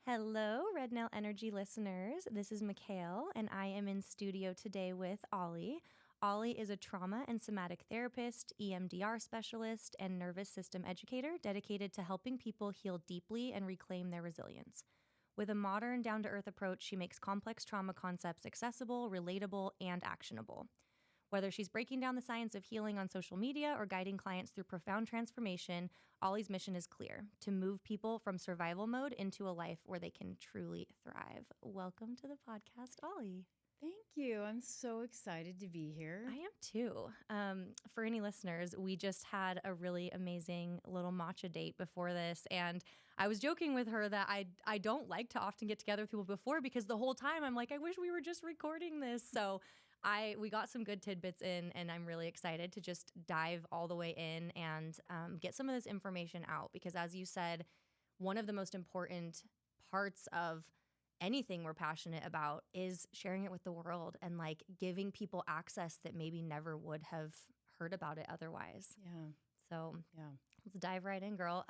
Hello, Red Nail Energy listeners. This is Mikhail, and I am in studio today with Ollie. Ollie is a trauma and somatic therapist, EMDR specialist, and nervous system educator dedicated to helping people heal deeply and reclaim their resilience. With a modern, down-to-earth approach, she makes complex trauma concepts accessible, relatable, and actionable. Whether she's breaking down the science of healing on social media or guiding clients through profound transformation, Ollie's mission is clear: to move people from survival mode into a life where they can truly thrive. Welcome to the podcast, Ollie. Thank you. I'm so excited to be here. I am too. For any listeners, we just had a really amazing little matcha date before this, and I was joking with her that I don't like to often get together with people before because the whole time I'm like, I wish we were just recording this. So we got some good tidbits in, and I'm really excited to just dive all the way in and get some of this information out because, as you said, one of the most important parts of anything we're passionate about is sharing it with the world and like giving people access that maybe never would have heard about it otherwise. Yeah. So Yeah. let's dive right in, girl.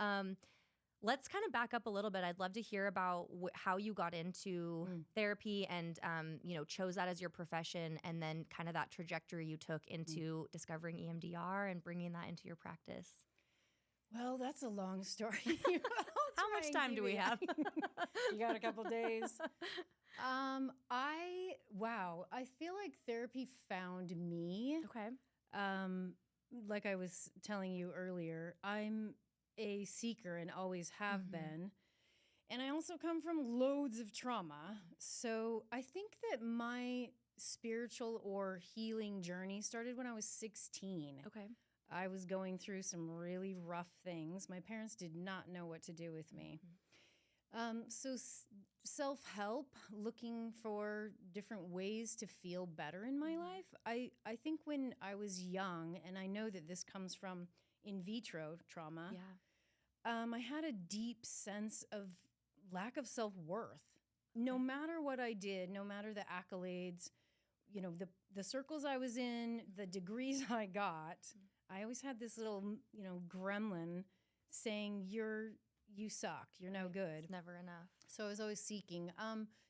Let's kind of back up a little bit. I'd love to hear about how you got into therapy and, chose that as your profession, and then kind of that trajectory you took into discovering EMDR and bringing that into your practice. Well, that's a long story. How much time do we have? You got a couple days. I feel like therapy found me. Okay. Like I was telling you earlier, I'm a seeker and always have been. And I also come from loads of trauma. So I think that my spiritual or healing journey started when I was 16. Okay. I was going through some really rough things. My parents did not know what to do with me. So self-help, looking for different ways to feel better in my life. I think when I was young, and I know that this comes from in vitro trauma, I had a deep sense of lack of self-worth. No matter what I did, no matter the accolades, the circles I was in, the degrees I got, I always had this little, gremlin saying, you suck, you're no good. It's never enough. So I was always seeking,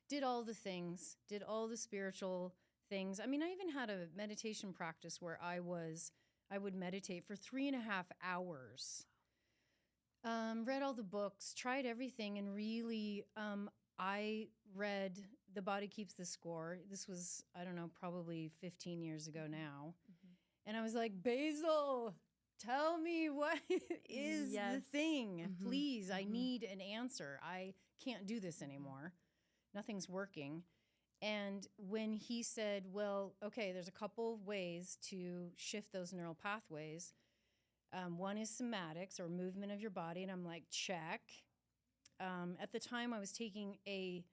did all the things, did all the spiritual things. I mean, I even had a meditation practice where I would meditate for 3.5 hours. Read all the books, tried everything, and really, I read The Body Keeps the Score. This was, I don't know, probably 15 years ago now. And I was like, Basil, tell me what is the thing. Please, I need an answer. I can't do this anymore. Nothing's working. And when he said, well, okay, there's a couple ways to shift those neural pathways. One is somatics, or movement of your body. And I'm like, check. At the time, I was getting a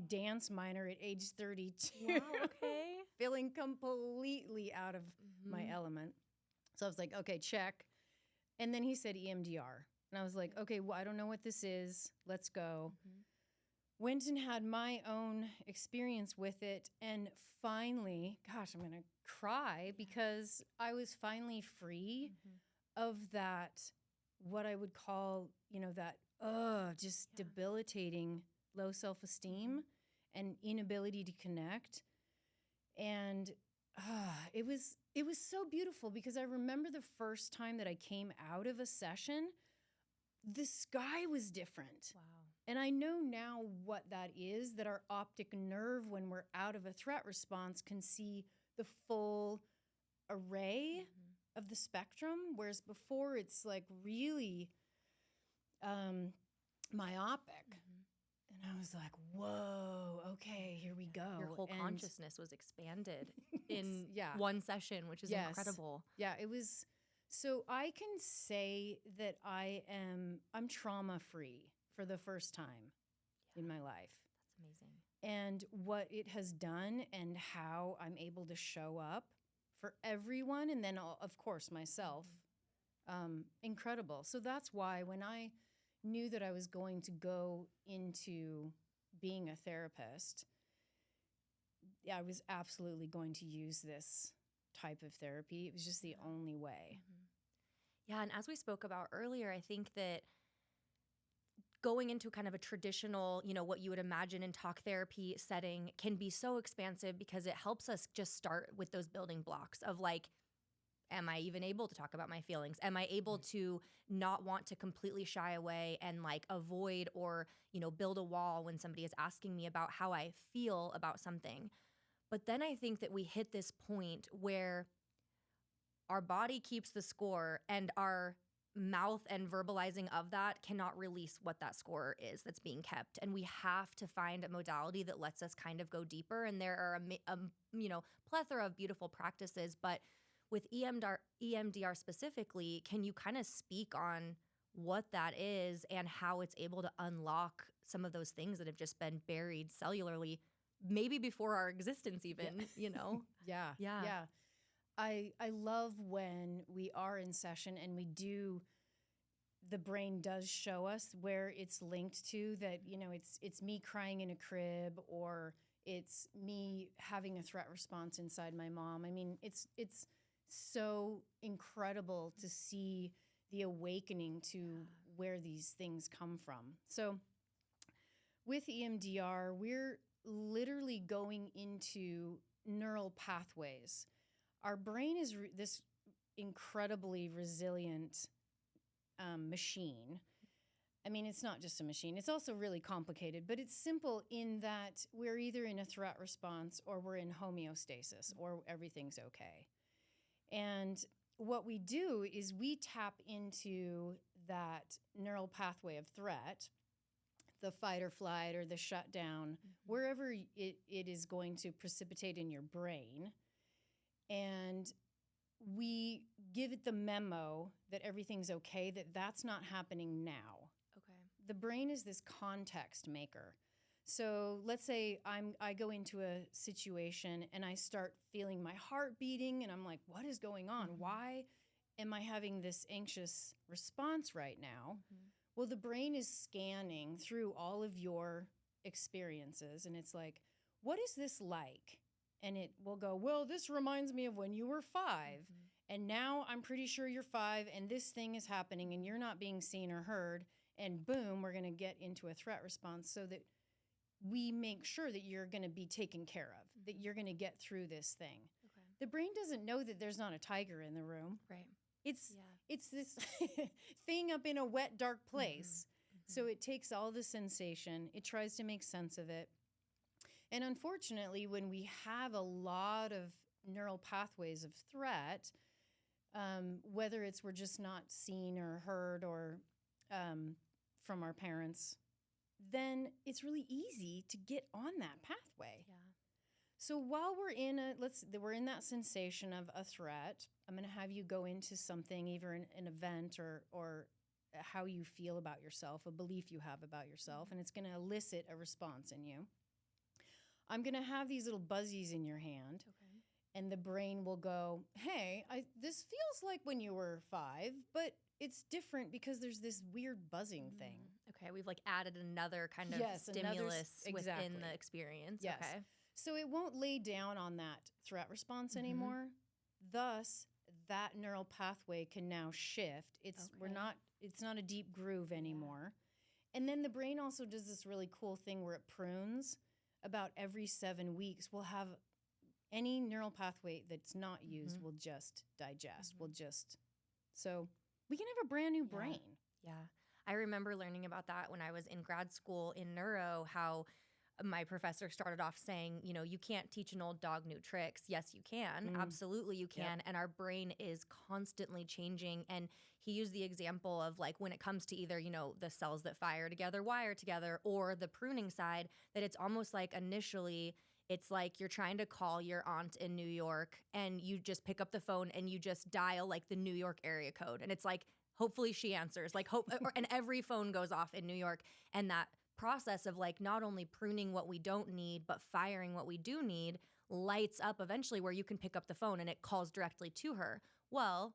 dance minor at age 32. Wow, okay. Feeling completely out of my element. So I was like, okay, check. And then he said EMDR. And I was like, okay, well, I don't know what this is. Let's go. Went and had my own experience with it. And finally, gosh, I'm going to cry because I was finally free of that, what I would call, that just debilitating low self-esteem and inability to connect. And it was so beautiful because I remember the first time that I came out of a session, the sky was different. Wow. And I know now what that is, that our optic nerve, when we're out of a threat response, can see the full array of the spectrum, whereas before it's like really myopic. And I was like, whoa, okay, here we go. Your whole consciousness was expanded in one session, which is incredible. Yeah, it was. So I can say that I'm trauma-free for the first time in my life. That's amazing. And what it has done and how I'm able to show up for everyone, and then, of course, myself, incredible. So that's why when I knew that I was going to go into being a therapist, I was absolutely going to use this type of therapy. It was just the only way. Yeah, and as we spoke about earlier, I think that going into kind of a traditional, what you would imagine in talk therapy setting can be so expansive because it helps us just start with those building blocks of like, am I even able to talk about my feelings? Am I able to not want to completely shy away and like avoid or, build a wall when somebody is asking me about how I feel about something? But then I think that we hit this point where our body keeps the score and our mouth and verbalizing of that cannot release what that score is that's being kept. And we have to find a modality that lets us kind of go deeper. And there are a plethora of beautiful practices, but with EMDR specifically, can you kind of speak on what that is and how it's able to unlock some of those things that have just been buried cellularly, maybe before our existence even, Yeah. Yeah. I love when we are in session and the brain does show us where it's linked to that, it's me crying in a crib or it's me having a threat response inside my mom. I mean, it's so incredible to see the awakening to where these things come from. So with EMDR, we're literally going into neural pathways. Our brain is this incredibly resilient machine. I mean, it's not just a machine. It's also really complicated, but it's simple in that we're either in a threat response or we're in homeostasis or everything's okay. And what we do is we tap into that neural pathway of threat, the fight or flight or the shutdown, wherever it is going to precipitate in your brain. And we give it the memo that everything's okay, that's not happening now. Okay. The brain is this context maker. So let's say I go into a situation and I start feeling my heart beating and I'm like, what is going on? Why am I having this anxious response right now? Well, the brain is scanning through all of your experiences and it's like, what is this like? And it will go, well, this reminds me of when you were 5. And now I'm pretty sure you're 5 and this thing is happening and you're not being seen or heard. And boom, we're going to get into a threat response so that we make sure that you're going to be taken care of, that you're going to get through this thing. Okay. The brain doesn't know that there's not a tiger in the room. Right. It's this thing up in a wet, dark place. So it takes all the sensation. It tries to make sense of it. And unfortunately, when we have a lot of neural pathways of threat, whether it's we're just not seen or heard or from our parents, then it's really easy to get on that pathway. Yeah. So while we're in that sensation of a threat, I'm going to have you go into something, either an event or how you feel about yourself, a belief you have about yourself, and it's going to elicit a response in you. I'm going to have these little buzzies in your hand, and the brain will go, hey, this feels like when you were 5, but it's different because there's this weird buzzing thing. Okay, we've like added another kind of stimulus within the experience. Yes. Okay. So it won't lay down on that threat response anymore. Thus, that neural pathway can now shift. It's not a deep groove anymore. And then the brain also does this really cool thing where it prunes. About every 7 weeks, we'll have any neural pathway that's not used will just digest. So we can have a brand new brain. Yeah. I remember learning about that when I was in grad school in neuro, how my professor started off saying, you can't teach an old dog new tricks. Yes, you can. Absolutely, you can. Yep. And our brain is constantly changing. And he used the example of like when it comes to either, the cells that fire together, wire together, or the pruning side, that it's almost like initially it's like you're trying to call your aunt in New York and you just pick up the phone and you just dial like the New York area code. And it's like, hopefully she answers, like and every phone goes off in New York. And that process of like not only pruning what we don't need, but firing what we do need lights up eventually where you can pick up the phone and it calls directly to her. Well,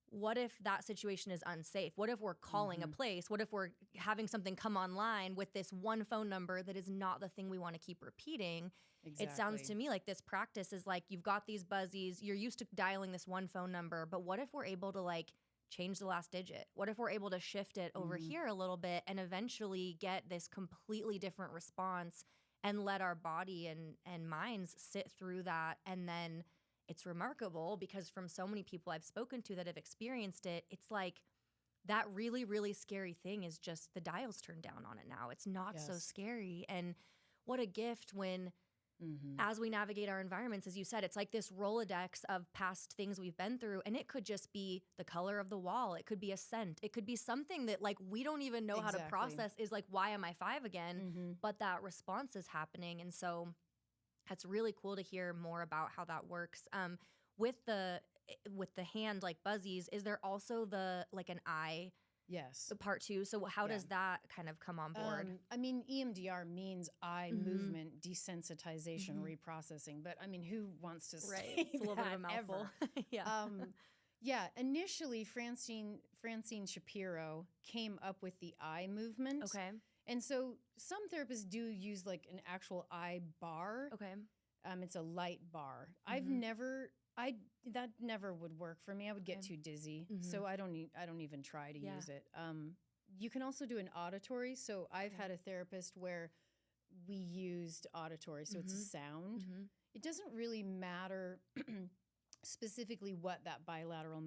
what if that situation is unsafe? What if we're calling a place? What if we're having something come online with this one phone number that is not the thing we want to keep repeating? Exactly. It sounds to me like this practice is like you've got these buzzies, you're used to dialing this one phone number, but what if we're able to like change the last digit? What if we're able to shift it over here a little bit and eventually get this completely different response and let our body and minds sit through that? And then it's remarkable because from so many people I've spoken to that have experienced it, it's like that really, really scary thing is just the dial's turned down on it now. It's not so Yes. scary. And what a gift when, as we navigate our environments, as you said, it's like this Rolodex of past things we've been through. And it could just be the color of the wall. It could be a scent. It could be something that like we don't even know how to Exactly. process is like, why am I 5 again? But that response is happening. And so that's really cool to hear more about how that works. With the hand like buzzies, is there also the like an eye Yes. part too? So how Yeah. does that kind of come on board? I mean, EMDR means eye movement desensitization reprocessing, but I mean, who wants to Right. say It's a little bit of a that mouthful. ever? Yeah. Yeah, initially Francine Shapiro came up with the eye movement. Okay. And so some therapists do use like an actual eye bar. Okay. It's a light bar. That never would work for me. I would get too dizzy. So I don't even try to use it. You can also do an auditory. So I've had a therapist where we used auditory. So it's a sound. It doesn't really matter specifically what that bilateral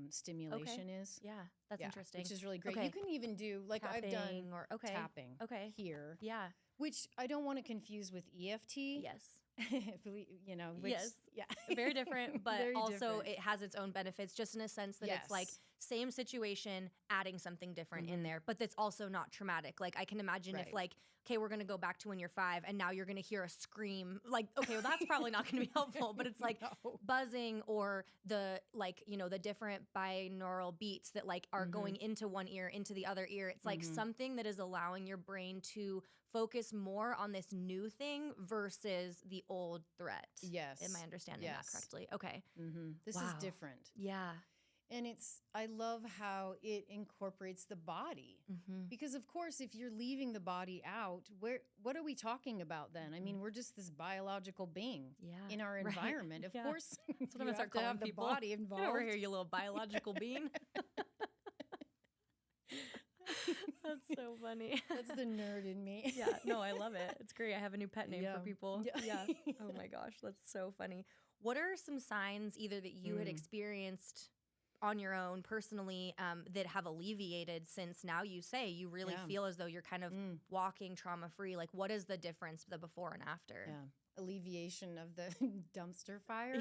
stimulation is. Yeah. That's interesting. Which is really great. Okay. You can even do like I've done Tapping or tapping Okay. here, Yeah. which I don't want to confuse with EFT. Yes. Which, Yes. yeah, Very different, but Very also different. it has its own benefits just in a sense that it's like Yes. same situation, adding something different in there, but that's also not traumatic. Like I can imagine if Right. like, okay, we're going to go back to when you're 5 and now you're going to hear a scream. Like, okay, well that's probably not going to be helpful, but it's like No. buzzing or the like, the different binaural beats that like are going into one ear, into the other ear. It's like something that is allowing your brain to focus more on this new thing versus the old threat. Yes. Am I understanding that Yes. correctly? Okay. This Wow. is different. Yeah. And I love how it incorporates the body. Because of course, if you're leaving the body out, what are we talking about then? I mean, we're just this biological being Yeah. in our Right. environment. Of Yeah. course, That's what I'm you gonna start have to calling have the people. body Get involved. over here, you little biological being. That's so funny. That's the nerd in me. Yeah, no, I love it. It's great. I have a new pet name Yeah. for people. Yeah. Yeah. Oh my gosh, that's so funny. What are some signs either that you had experienced on your own personally that have alleviated since now you say you really Yeah. feel as though you're kind of walking trauma free? Like what is the difference, the before and after? Yeah. Alleviation of the dumpster fire.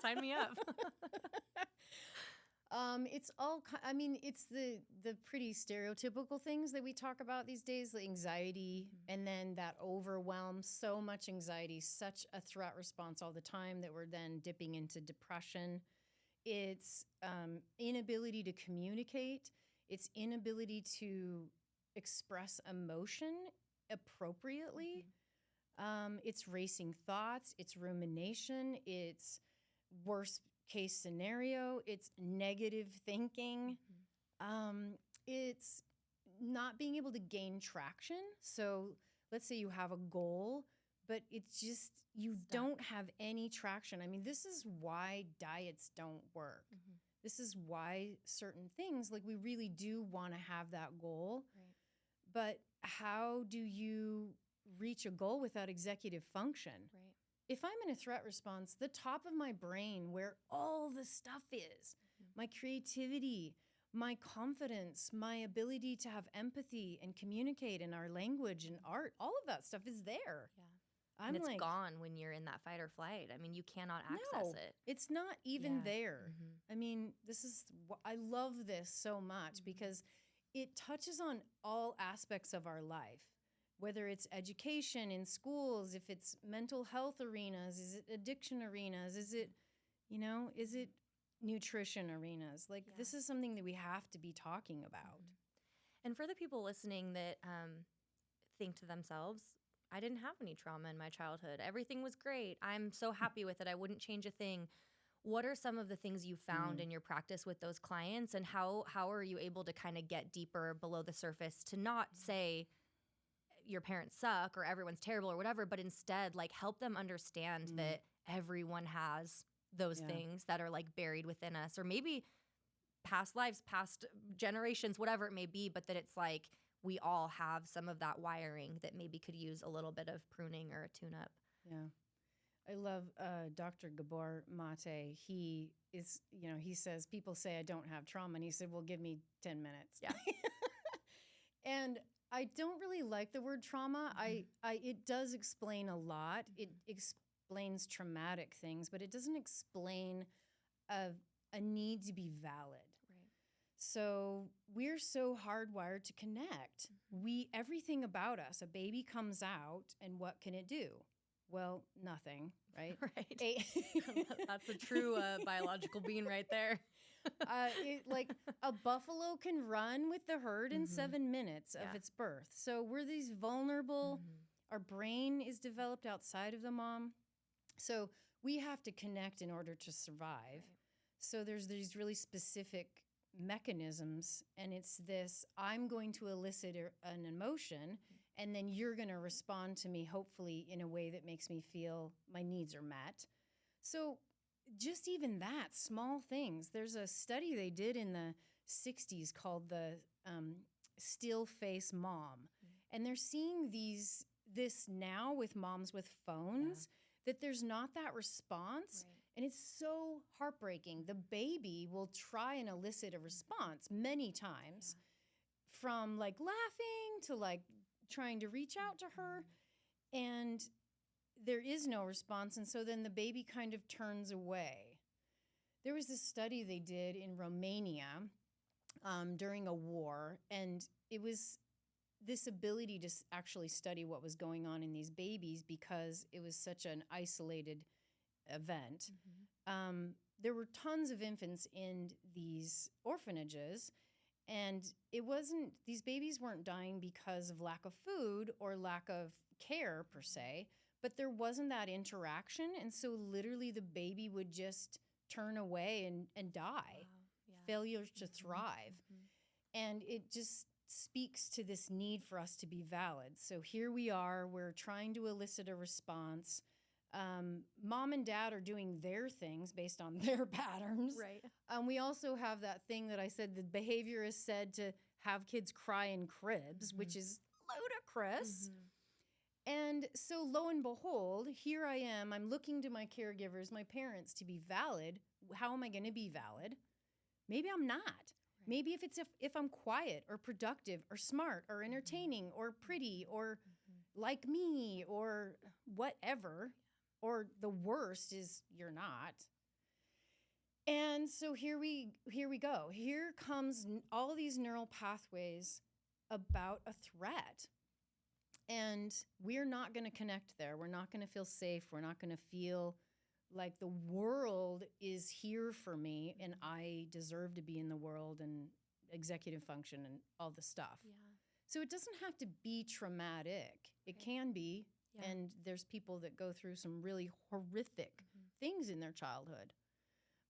Sign me up. It's all. I mean, it's the pretty stereotypical things that we talk about these days, like anxiety, and then that overwhelm. So much anxiety, such a threat response all the time that we're then dipping into depression. It's inability to communicate. It's inability to express emotion appropriately. It's racing thoughts. It's rumination. It's worst case scenario. It's negative thinking. It's not being able to gain traction. So let's say you have a goal, but it's just you don't have any traction. I mean, this is why diets don't work. This is why certain things, like we really do want to have that goal. Right. But how do you reach a goal without executive function? Right. If I'm in a threat response, the top of my brain where all the stuff is, my creativity, my confidence, my ability to have empathy and communicate in our language and art, all of that stuff is there. Yeah. I'm And it's like, gone when you're in that fight or flight. I mean, you cannot access no, it. it's not even Yeah. there. I mean, I love this so much because it touches on all aspects of our life, whether it's education in schools, if it's mental health arenas, is it addiction arenas, is it nutrition arenas? Like this is something that we have to be talking about. And for the people listening that think to themselves, I didn't have any trauma in my childhood. Everything was great. I'm so happy with it. I wouldn't change a thing. What are some of the things you found in your practice with those clients, and how are you able to kind of get deeper below the surface to not say your parents suck or everyone's terrible or whatever, but instead like help them understand that everyone has those things that are like buried within us, or maybe past lives, past generations, whatever it may be, but that it's like we all have some of that wiring that maybe could use a little bit of pruning or a tune-up. Yeah. I love Dr. Gabor Mate. He is, he says, people say I don't have trauma. And he said, well, give me 10 minutes. Yeah. And I don't really like the word trauma. It does explain a lot. It explains traumatic things, but it doesn't explain a need to be valid. Right. So we're so hardwired to connect. Everything about us, a baby comes out, and what can it do? Well, nothing, right? Right. That's a true biological being right there. Like a buffalo can run with the herd in 7 minutes of its birth. So we're these vulnerable. Our brain is developed outside of the mom. So we have to connect in order to survive. Right. So there's these really specific mechanisms, and it's this, I'm going to elicit an emotion, and then you're going to respond to me, hopefully in a way that makes me feel my needs are met. So just even that, small things. There's a study they did in the 60s called the Still Face Mom. And they're seeing this now with moms with phones, that there's not that response. Right. And it's so heartbreaking. The baby will try and elicit a response many times, from like laughing to like trying to reach out to her, and there is no response. And so then the baby kind of turns away. There was this study they did in Romania during a war, and it was this ability to actually study what was going on in these babies because it was such an isolated event. There were tons of infants in these orphanages, and these babies weren't dying because of lack of food or lack of care per se, but there wasn't that interaction. And so literally the baby would just turn away and die. Wow. Yeah. Failure to thrive. And it just speaks to this need for us to be valid. So here we are, we're trying to elicit a response. Mom and dad are doing their things based on their patterns. Right. We also have that thing that I said, the behavior is said to have kids cry in cribs, which is ludicrous. And so lo and behold, here I am. I'm looking to my caregivers, my parents, to be valid. How am I going to be valid? Maybe I'm not. Right. Maybe if I'm quiet or productive or smart or entertaining or pretty or like me or whatever. Or the worst is you're not. And so here we go. Here comes all these neural pathways about a threat. And we're not going to connect there. We're not going to feel safe. We're not going to feel like the world is here for me and I deserve to be in the world and executive function and all the stuff. Yeah. So it doesn't have to be traumatic. It can be. Yeah. And there's people that go through some really horrific things in their childhood.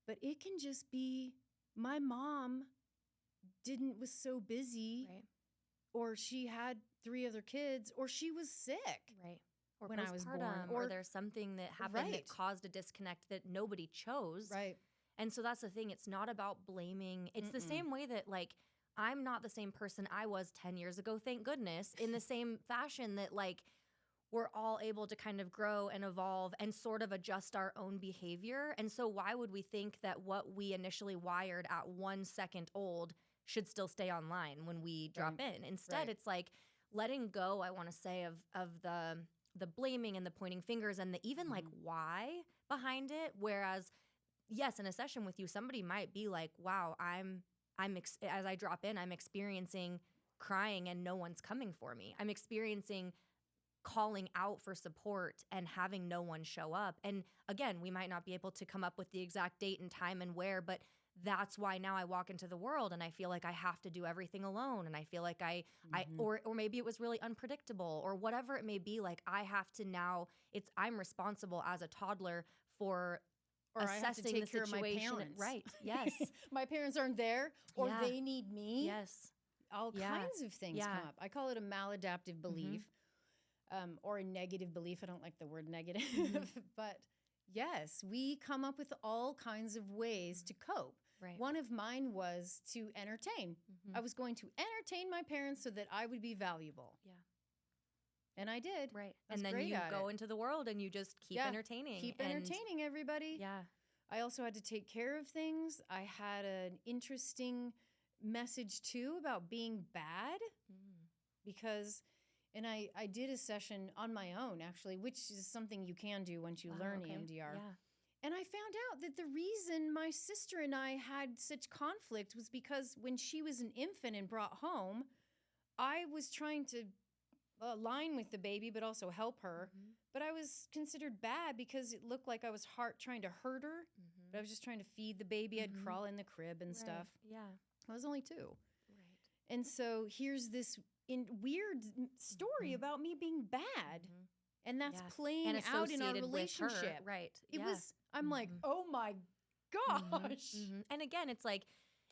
But it can just be, my mom was so busy, right, or she had 3 other kids, or she was sick. Right. Or when I was born. Or there's something that happened that caused a disconnect that nobody chose. Right. And so that's the thing. It's not about blaming. It's the same way that, like, I'm not the same person I was 10 years ago, thank goodness, in the same fashion that, like, we're all able to kind of grow and evolve and sort of adjust our own behavior. And so why would we think that what we initially wired at 1 second old should still stay online when we drop in? Instead, it's like letting go, I want to say, of the blaming and the pointing fingers and the even like why behind it. Whereas, yes, in a session with you, somebody might be like, wow, as I drop in, I'm experiencing crying and no one's coming for me. I'm experiencing calling out for support and having no one show up. And again, we might not be able to come up with the exact date and time and where, but that's why now I walk into the world and I feel like I have to do everything alone. And I feel like or maybe it was really unpredictable or whatever it may be. Like I have to now, I'm responsible as a toddler for assessing the situation. Right. Yes. My parents aren't there or they need me. Yes. All kinds of things come up. I call it a maladaptive belief. Or a negative belief. I don't like the word negative, but yes, we come up with all kinds of ways to cope. Right. One of mine was to entertain. Mhm. I was going to entertain my parents so that I would be valuable. Yeah. And I did. Right. I was And then great you at go it. into the world and you just keep Yeah, entertaining. Keep and entertaining everybody. Yeah. I also had to take care of things. I had an interesting message too about being bad Mm. because, and I did a session on my own actually, which is something you can do once you Wow, learn okay. EMDR. Yeah. And I found out that the reason my sister and I had such conflict was because when she was an infant and brought home, I was trying to align with the baby, but also help her. Mhm. But I was considered bad because it looked like I was trying to hurt her. Mhm. But I was just trying to feed the baby. I'd Mhm. crawl in the crib and Right. stuff. Yeah. I was only 2. Right. And so here's this weird story Mhm. about me being bad. Mhm. And that's Yeah. playing And out in our associated with her. relationship. Right. It Yeah. was, I'm like, Mhm. oh my gosh. Mhm. And again, it's like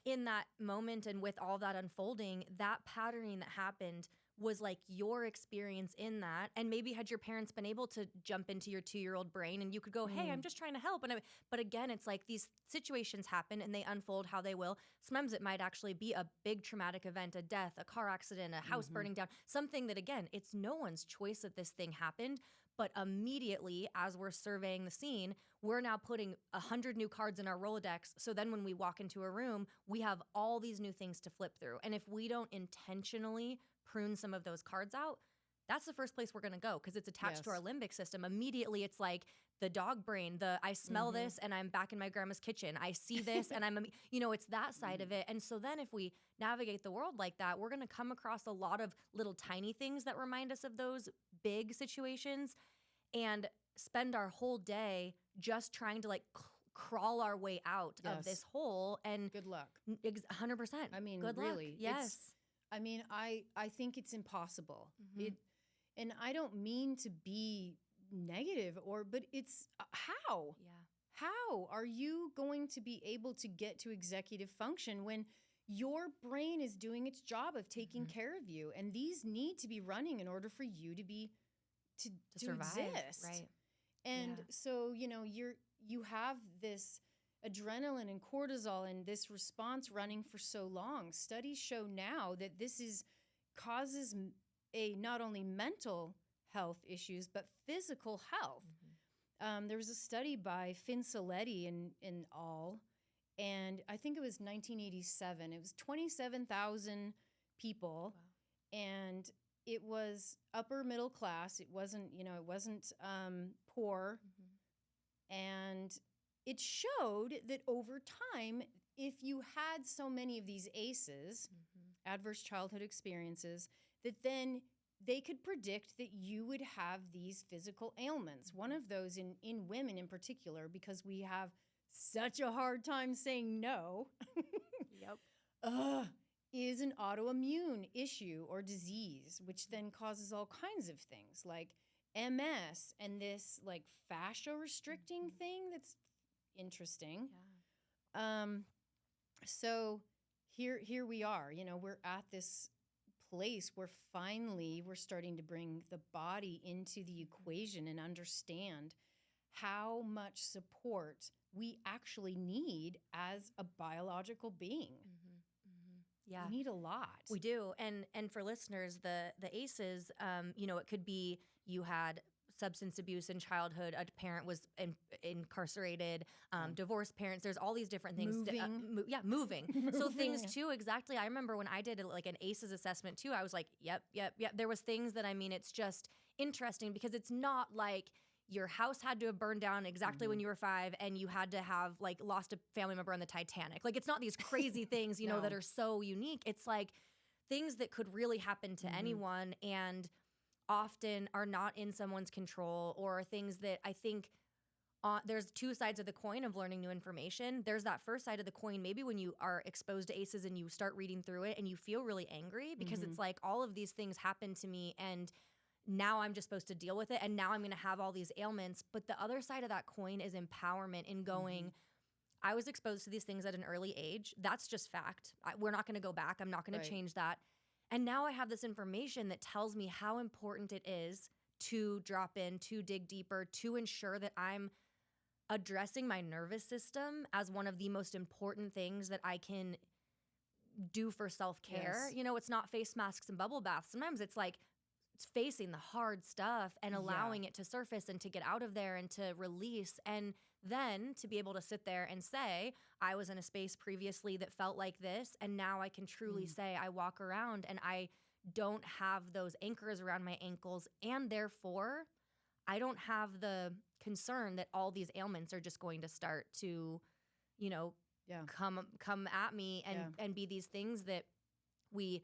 in that moment and with all that unfolding, that patterning that happened was like your experience in that. And maybe had your parents been able to jump into your 2-year-old brain and you could go, hey, I'm just trying to help. But again, it's like these situations happen and they unfold how they will. Sometimes it might actually be a big traumatic event, a death, a car accident, a house burning down, something that, again, it's no one's choice that this thing happened. But immediately, as we're surveying the scene, we're now putting 100 new cards in our Rolodex. So then when we walk into a room, we have all these new things to flip through. And if we don't intentionally prune some of those cards out, that's the first place we're going to go because it's attached to our Yes. limbic system. Immediately, it's like the dog brain, I smell this and I'm back in my grandma's kitchen. I see this and it's that side of it. And so then if we navigate the world like that, we're going to come across a lot of little tiny things that remind us of those big situations and spend our whole day just trying to like crawl our way out of this Yes. hole. And Good luck. 100%. I mean, good really, luck. Yes. I mean, I think it's impossible. Mhm. And I don't mean to be negative but it's how? Yeah. How are you going to be able to get to executive function when your brain is doing its job of taking care of you? And these need to be running in order for you to be to survive. exist. Right. And Yeah. so, you have this adrenaline and cortisol and this response running for so long. Studies show now that this causes a not only mental health issues but physical health. There was a study by Finciletti and al, and I think it was 1987. It was 27,000 people, and it was upper middle class. It wasn't poor. And it showed that over time, if you had so many of these ACEs, adverse childhood experiences, that then they could predict that you would have these physical ailments. One of those in women in particular, because we have such a hard time saying no, Yep. is an autoimmune issue or disease, which then causes all kinds of things like MS and this like fascia restricting thing that's interesting. Yeah. So here we are, we're at this place where finally we're starting to bring the body into the equation and understand how much support we actually need as a biological being. Yeah. We need a lot. We do. And for listeners, the ACEs, it could be you had substance abuse in childhood, a parent was incarcerated, divorced parents. There's all these different things. Moving. So things too, exactly. I remember when I did like an ACEs assessment too, I was like, yep. There was things that, it's just interesting because it's not like your house had to have burned down exactly when you were 5 and you had to have like lost a family member on the Titanic. Like it's not these crazy things, No. that are so unique. It's like things that could really happen to anyone and often are not in someone's control, or things that I think there's two sides of the coin of learning new information. There's that first side of the coin, maybe when you are exposed to ACEs and you start reading through it and you feel really angry because it's like all of these things happened to me and now I'm just supposed to deal with it and now I'm going to have all these ailments. But the other side of that coin is empowerment in going, I was exposed to these things at an early age. That's just fact. We're not going to go back. I'm not going to change that. And now I have this information that tells me how important it is to drop in, to dig deeper, to ensure that I'm addressing my nervous system as one of the most important things that I can do for self-care. Yes. You know, it's not face masks and bubble baths. Sometimes it's like it's facing the hard stuff and allowing it to surface and to get out of there and to release. And then to be able to sit there and say, I was in a space previously that felt like this. And now I can truly say I walk around and I don't have those anchors around my ankles. And therefore, I don't have the concern that all these ailments are just going to start to, you know, come at me and be these things that we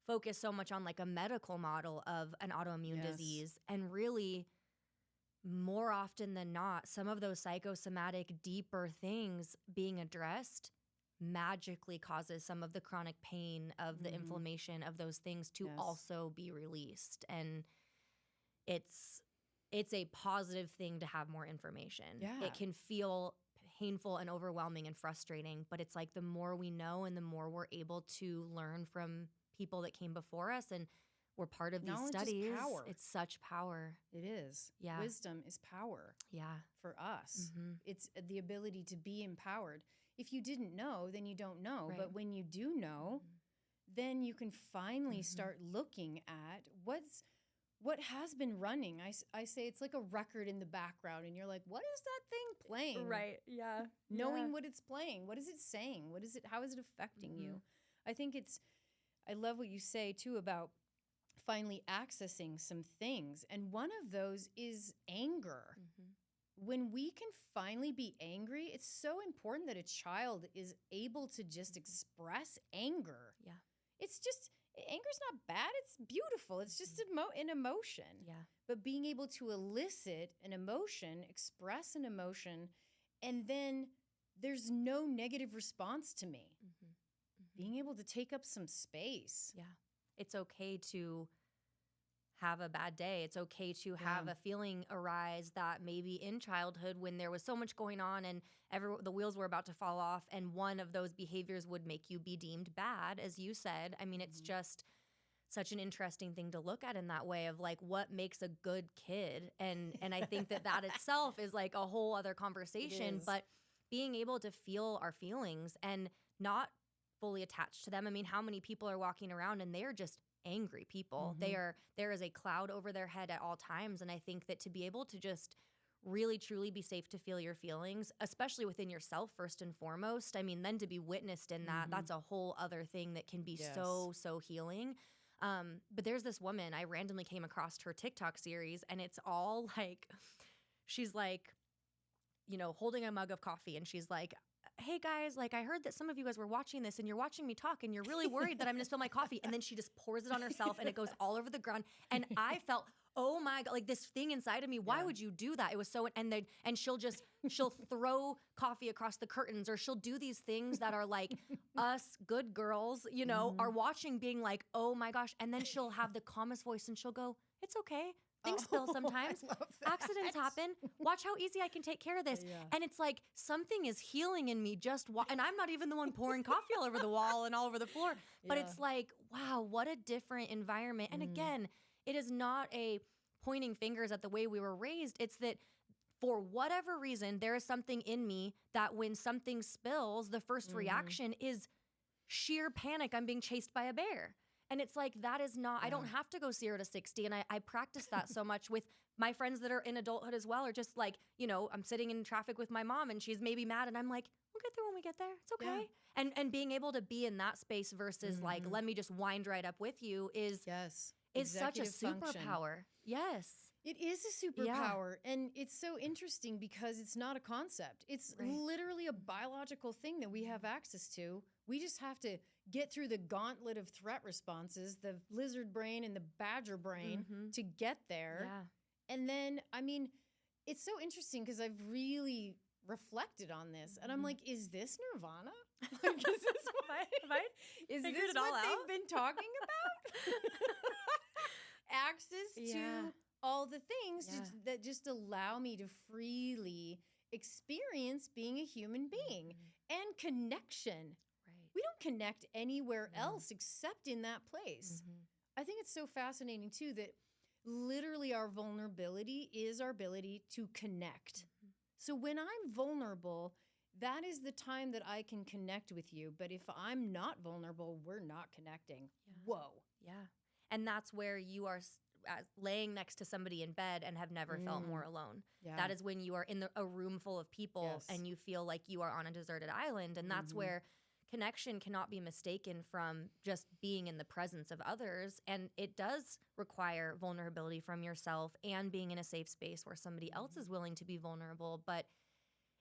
focus so much on, like a medical model of an autoimmune disease. And really, more often than not, some of those psychosomatic, deeper things being addressed magically causes some of the chronic pain of the inflammation of those things to also be released. And it's a positive thing to have more information. It can feel painful and overwhelming and frustrating, but it's like the more we know and the more we're able to learn from people that came before us and were part of these studies. Is power. It's such power. It is. Yeah. Wisdom is power. Yeah. For us. It's the ability to be empowered. If you didn't know, then you don't know. Right. But when you do know, then you can finally start looking at what has been running. I say it's like a record in the background and you're like, what is that thing playing? Right. Yeah. Knowing what it's playing. What is it saying? How is it affecting you? I love what you say too about finally accessing some things. And one of those is anger. When we can finally be angry, it's so important that a child is able to just express anger. Yeah. It's just, anger's not bad. It's beautiful. It's just an emotion. Yeah. But being able to elicit an emotion, express an emotion, and then there's no negative response to me. Being able to take up some space. Yeah. It's okay to have a bad day. It's okay to have a feeling arise that maybe in childhood when there was so much going on and the wheels were about to fall off and one of those behaviors would make you be deemed bad, as you said. I mean, it's just such an interesting thing to look at in that way of like what makes a good kid. And I think that itself is like a whole other conversation, but being able to feel our feelings and not fully attached to them. I mean, how many people are walking around and they are just angry people? There is a cloud over their head at all times. And I think that to be able to just really truly be safe to feel your feelings, especially within yourself first and foremost, I mean, then to be witnessed in that, that's a whole other thing that can be so healing. But there's this woman, I randomly came across her TikTok series and it's all like, she's like, you know, holding a mug of coffee and she's like, hey guys, like I heard that some of you guys were watching this and you're watching me talk and you're really worried that I'm gonna spill my coffee. And then she just pours it on herself and it goes all over the ground. And I felt, oh my God, like this thing inside of me, why would you do that? It was so, and she'll throw coffee across the curtains or she'll do these things that are like us good girls, you know, are watching being like, oh my gosh. And then she'll have the calmest voice and she'll go, it's okay. Things spill sometimes. Accidents happen. Watch how easy I can take care of this. And it's like something is healing in me and I'm not even the one pouring coffee all over the wall and all over the floor. But it's like, wow, what a different environment. And again, it is not a pointing fingers at the way we were raised. It's that for whatever reason, there is something in me that when something spills, the first reaction is sheer panic. I'm being chased by a bear. And it's like, that is not, I don't have to go 0 to 60. And I practice that so much with my friends that are in adulthood as well, or just like, you know, I'm sitting in traffic with my mom and she's maybe mad and I'm like, we'll get there when we get there. It's okay. Yeah. And being able to be in that space versus like, let me just wind right up with you is such a superpower. Yes. It is a superpower. And it's so interesting because it's not a concept. It's literally a biological thing that we have access to. We just have to get through the gauntlet of threat responses, the lizard brain and the badger brain to get there. Yeah. And then, I mean, it's so interesting because I've really reflected on this and I'm like, is this nirvana? Like, is this what they've been talking about? Access to all the things that just allow me to freely experience being a human being and connection. We don't connect anywhere else except in that place. I think it's so fascinating too that literally our vulnerability is our ability to connect. So when I'm vulnerable, that is the time that I can connect with you. But if I'm not vulnerable, we're not connecting. Yeah. Whoa. Yeah. And that's where you are laying next to somebody in bed and have never felt more alone. Yeah. That is when you are in a room full of people and you feel like you are on a deserted island. And that's where connection cannot be mistaken from just being in the presence of others. And it does require vulnerability from yourself and being in a safe space where somebody else is willing to be vulnerable. But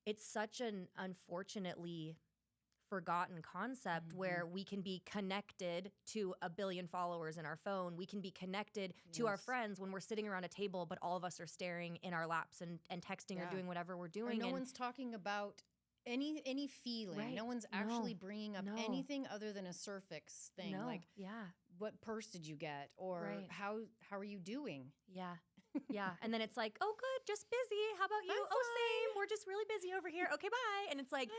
it's such an unfortunately forgotten concept where we can be connected to a billion followers in our phone. We can be connected to our friends when we're sitting around a table, but all of us are staring in our laps and texting or doing whatever we're doing. Or no one's talking about any feeling. Right. No one's actually bringing up anything other than a surface thing. No. Like, yeah. what purse did you get? Or how are you doing? Yeah. Yeah. And then it's like, oh, good, just busy. How about you? I'm Oh, same. We're just really busy over here. Okay, bye. And it's like,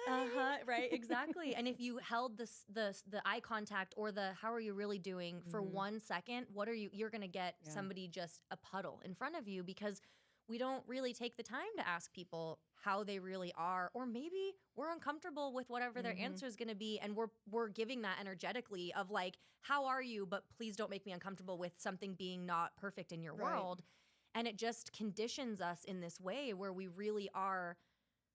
I'm fine. right, exactly. And if you held the eye contact or the how are you really doing for 1 second, you're going to get somebody just a puddle in front of you because we don't really take the time to ask people how they really are, or maybe we're uncomfortable with whatever their answer is going to be, and we're giving that energetically of like, how are you? But please don't make me uncomfortable with something being not perfect in your world. And it just conditions us in this way where we really are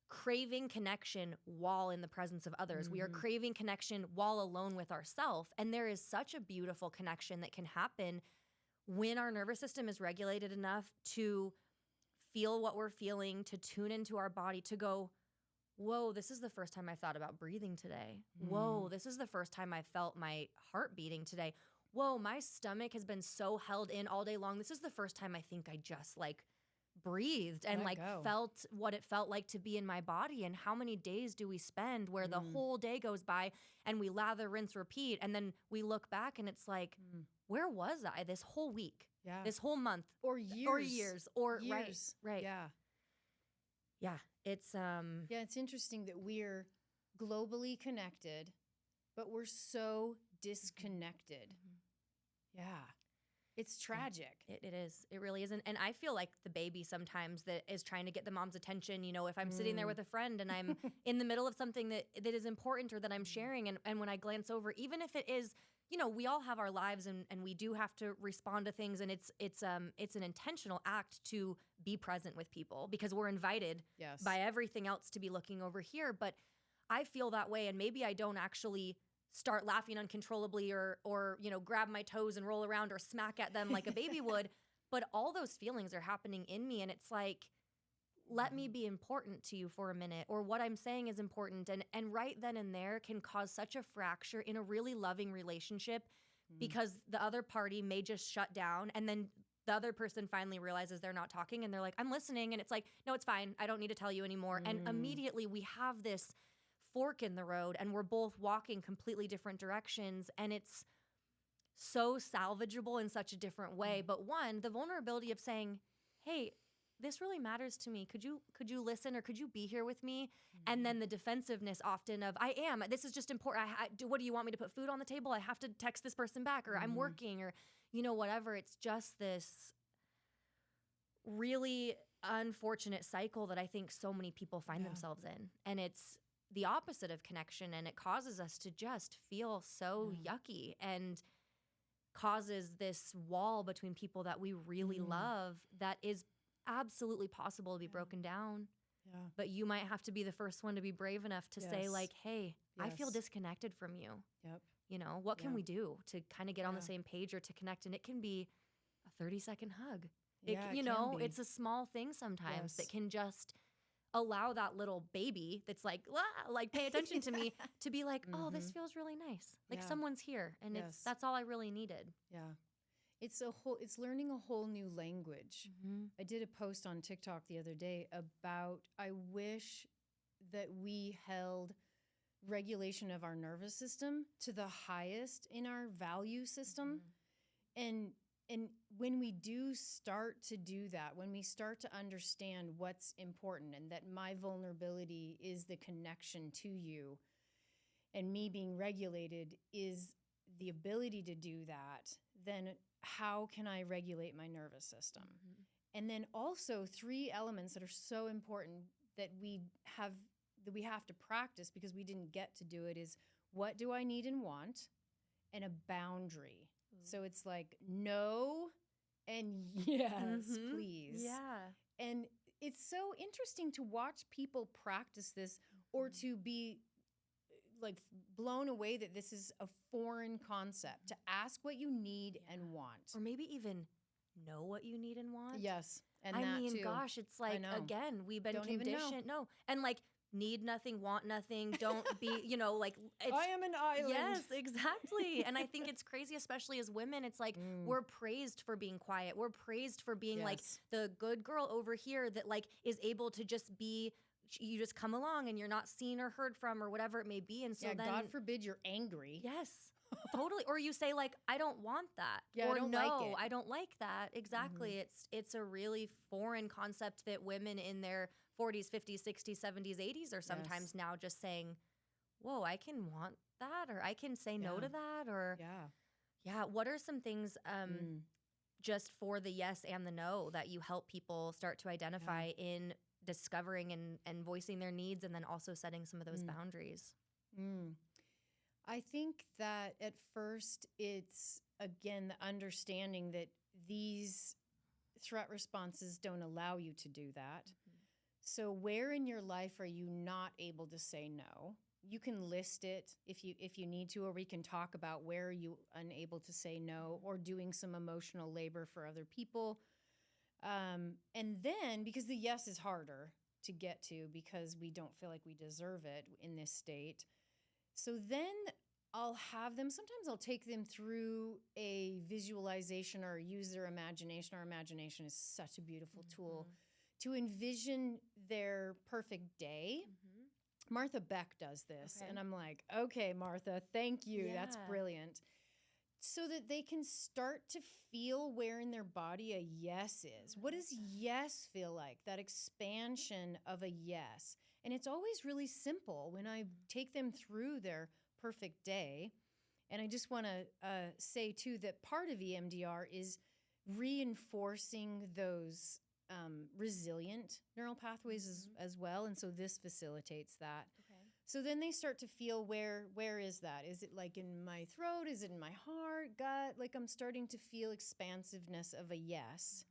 craving connection while in the presence of others. We are craving connection while alone with ourselves. And there is such a beautiful connection that can happen when our nervous system is regulated enough to feel what we're feeling, to tune into our body, to go, whoa, this is the first time I've thought about breathing today. Whoa, this is the first time I felt my heart beating today. Whoa, my stomach has been so held in all day long. This is the first time I think I just like breathed and like felt what it felt like to be in my body. And how many days do we spend where the whole day goes by and we lather, rinse, repeat, and then we look back and it's like, where was I this whole week? Yeah. This whole month Or years. Right. Yeah. Yeah. It's Yeah, it's interesting that we're globally connected, but we're so disconnected. Yeah. It's tragic. It is. It really isn't. And I feel like the baby sometimes that is trying to get the mom's attention. You know, if I'm sitting there with a friend and I'm in the middle of something that is important or that I'm sharing, and when I glance over, even if it is, you know, we all have our lives and we do have to respond to things, and it's an intentional act to be present with people because we're invited by everything else to be looking over here. But I feel that way, and maybe I don't actually start laughing uncontrollably or you know, grab my toes and roll around or smack at them like a baby would, but all those feelings are happening in me, and it's like, let me be important to you for a minute, or what I'm saying is important, and right then and there can cause such a fracture in a really loving relationship because the other party may just shut down, and then the other person finally realizes they're not talking and they're like, I'm listening, and it's like, no, it's fine, I don't need to tell you anymore. And immediately we have this fork in the road and we're both walking completely different directions, and it's so salvageable in such a different way. But one, the vulnerability of saying, hey, this really matters to me. Could you listen, or could you be here with me? And then the defensiveness often of, this is just important. What do you want me to put food on the table? I have to text this person back, or I'm working, or, you know, whatever. It's just this really unfortunate cycle that I think so many people find themselves in. And it's the opposite of connection, and it causes us to just feel so yucky and causes this wall between people that we really love that is absolutely possible to be broken down. Yeah. But you might have to be the first one to be brave enough to say like, hey, I feel disconnected from you. Yep. You know, what can we do to kind of get on the same page or to connect? And it can be a 30-second hug. It's a small thing sometimes that can just allow that little baby that's like pay attention to me to be like, oh, this feels really nice. Like someone's here, and that's all I really needed. Yeah. It's learning a whole new language. I did a post on TikTok the other day about, I wish that we held regulation of our nervous system to the highest in our value system. And when we do start to do that, when we start to understand what's important and that my vulnerability is the connection to you, and me being regulated is the ability to do that, then how can I regulate my nervous system? And then also 3 elements that are so important that we have to practice because we didn't get to do it is what do I need and want, and a boundary. So it's like no and yes, please. Yeah. And it's so interesting to watch people practice this or to be like blown away that this is a foreign concept, to ask what you need and want. Or maybe even know what you need and want. Yes. And I that mean, too. gosh, it's like, know. again, we've been Don't even know. conditioned. No. And like, need nothing, want nothing, don't be, like, it's, I am an island. yes, exactly. And I think it's crazy, especially as women. It's like we're praised for being quiet. We're praised for being like Yes. the good girl over here that like is able to just be, you just come along and you're not seen or heard from or whatever it may be. And so Yeah, then, God forbid you're angry. yes, totally. Or you say like, I don't want that. Yeah, I or don't no, like it. I don't like that. Exactly. It's a really foreign concept that women in their 40s, 50s, 60s, 70s, 80s are sometimes Yes. now just saying, whoa, I can want that, or I can say no to that, or Yeah. what are some things just for the yes and the no that you help people start to identify in discovering and voicing their needs, and then also setting some of those boundaries? I think that at first it's, again, the understanding that these threat responses don't allow you to do that. So where in your life are you not able to say no? You can list it if you need to, or we can talk about where are you unable to say no, or doing some emotional labor for other people. And then, because the yes is harder to get to because we don't feel like we deserve it in this state. So then I'll have them, sometimes I'll take them through a visualization or use their imagination. Our imagination is such a beautiful tool to envision their perfect day. Martha Beck does this. Okay. And I'm like, okay, Martha, thank you. That's Yeah. brilliant. So that they can start to feel where in their body a yes is. What does yes feel like? That expansion of a yes. And it's always really simple when I take them through their perfect day. And I just want to say, too, that part of EMDR is reinforcing those resilient neural pathways as well. And so this facilitates that. Okay. So then they start to feel where is that? Is it like in my throat? Is it in my heart, gut? Like I'm starting to feel expansiveness of a yes.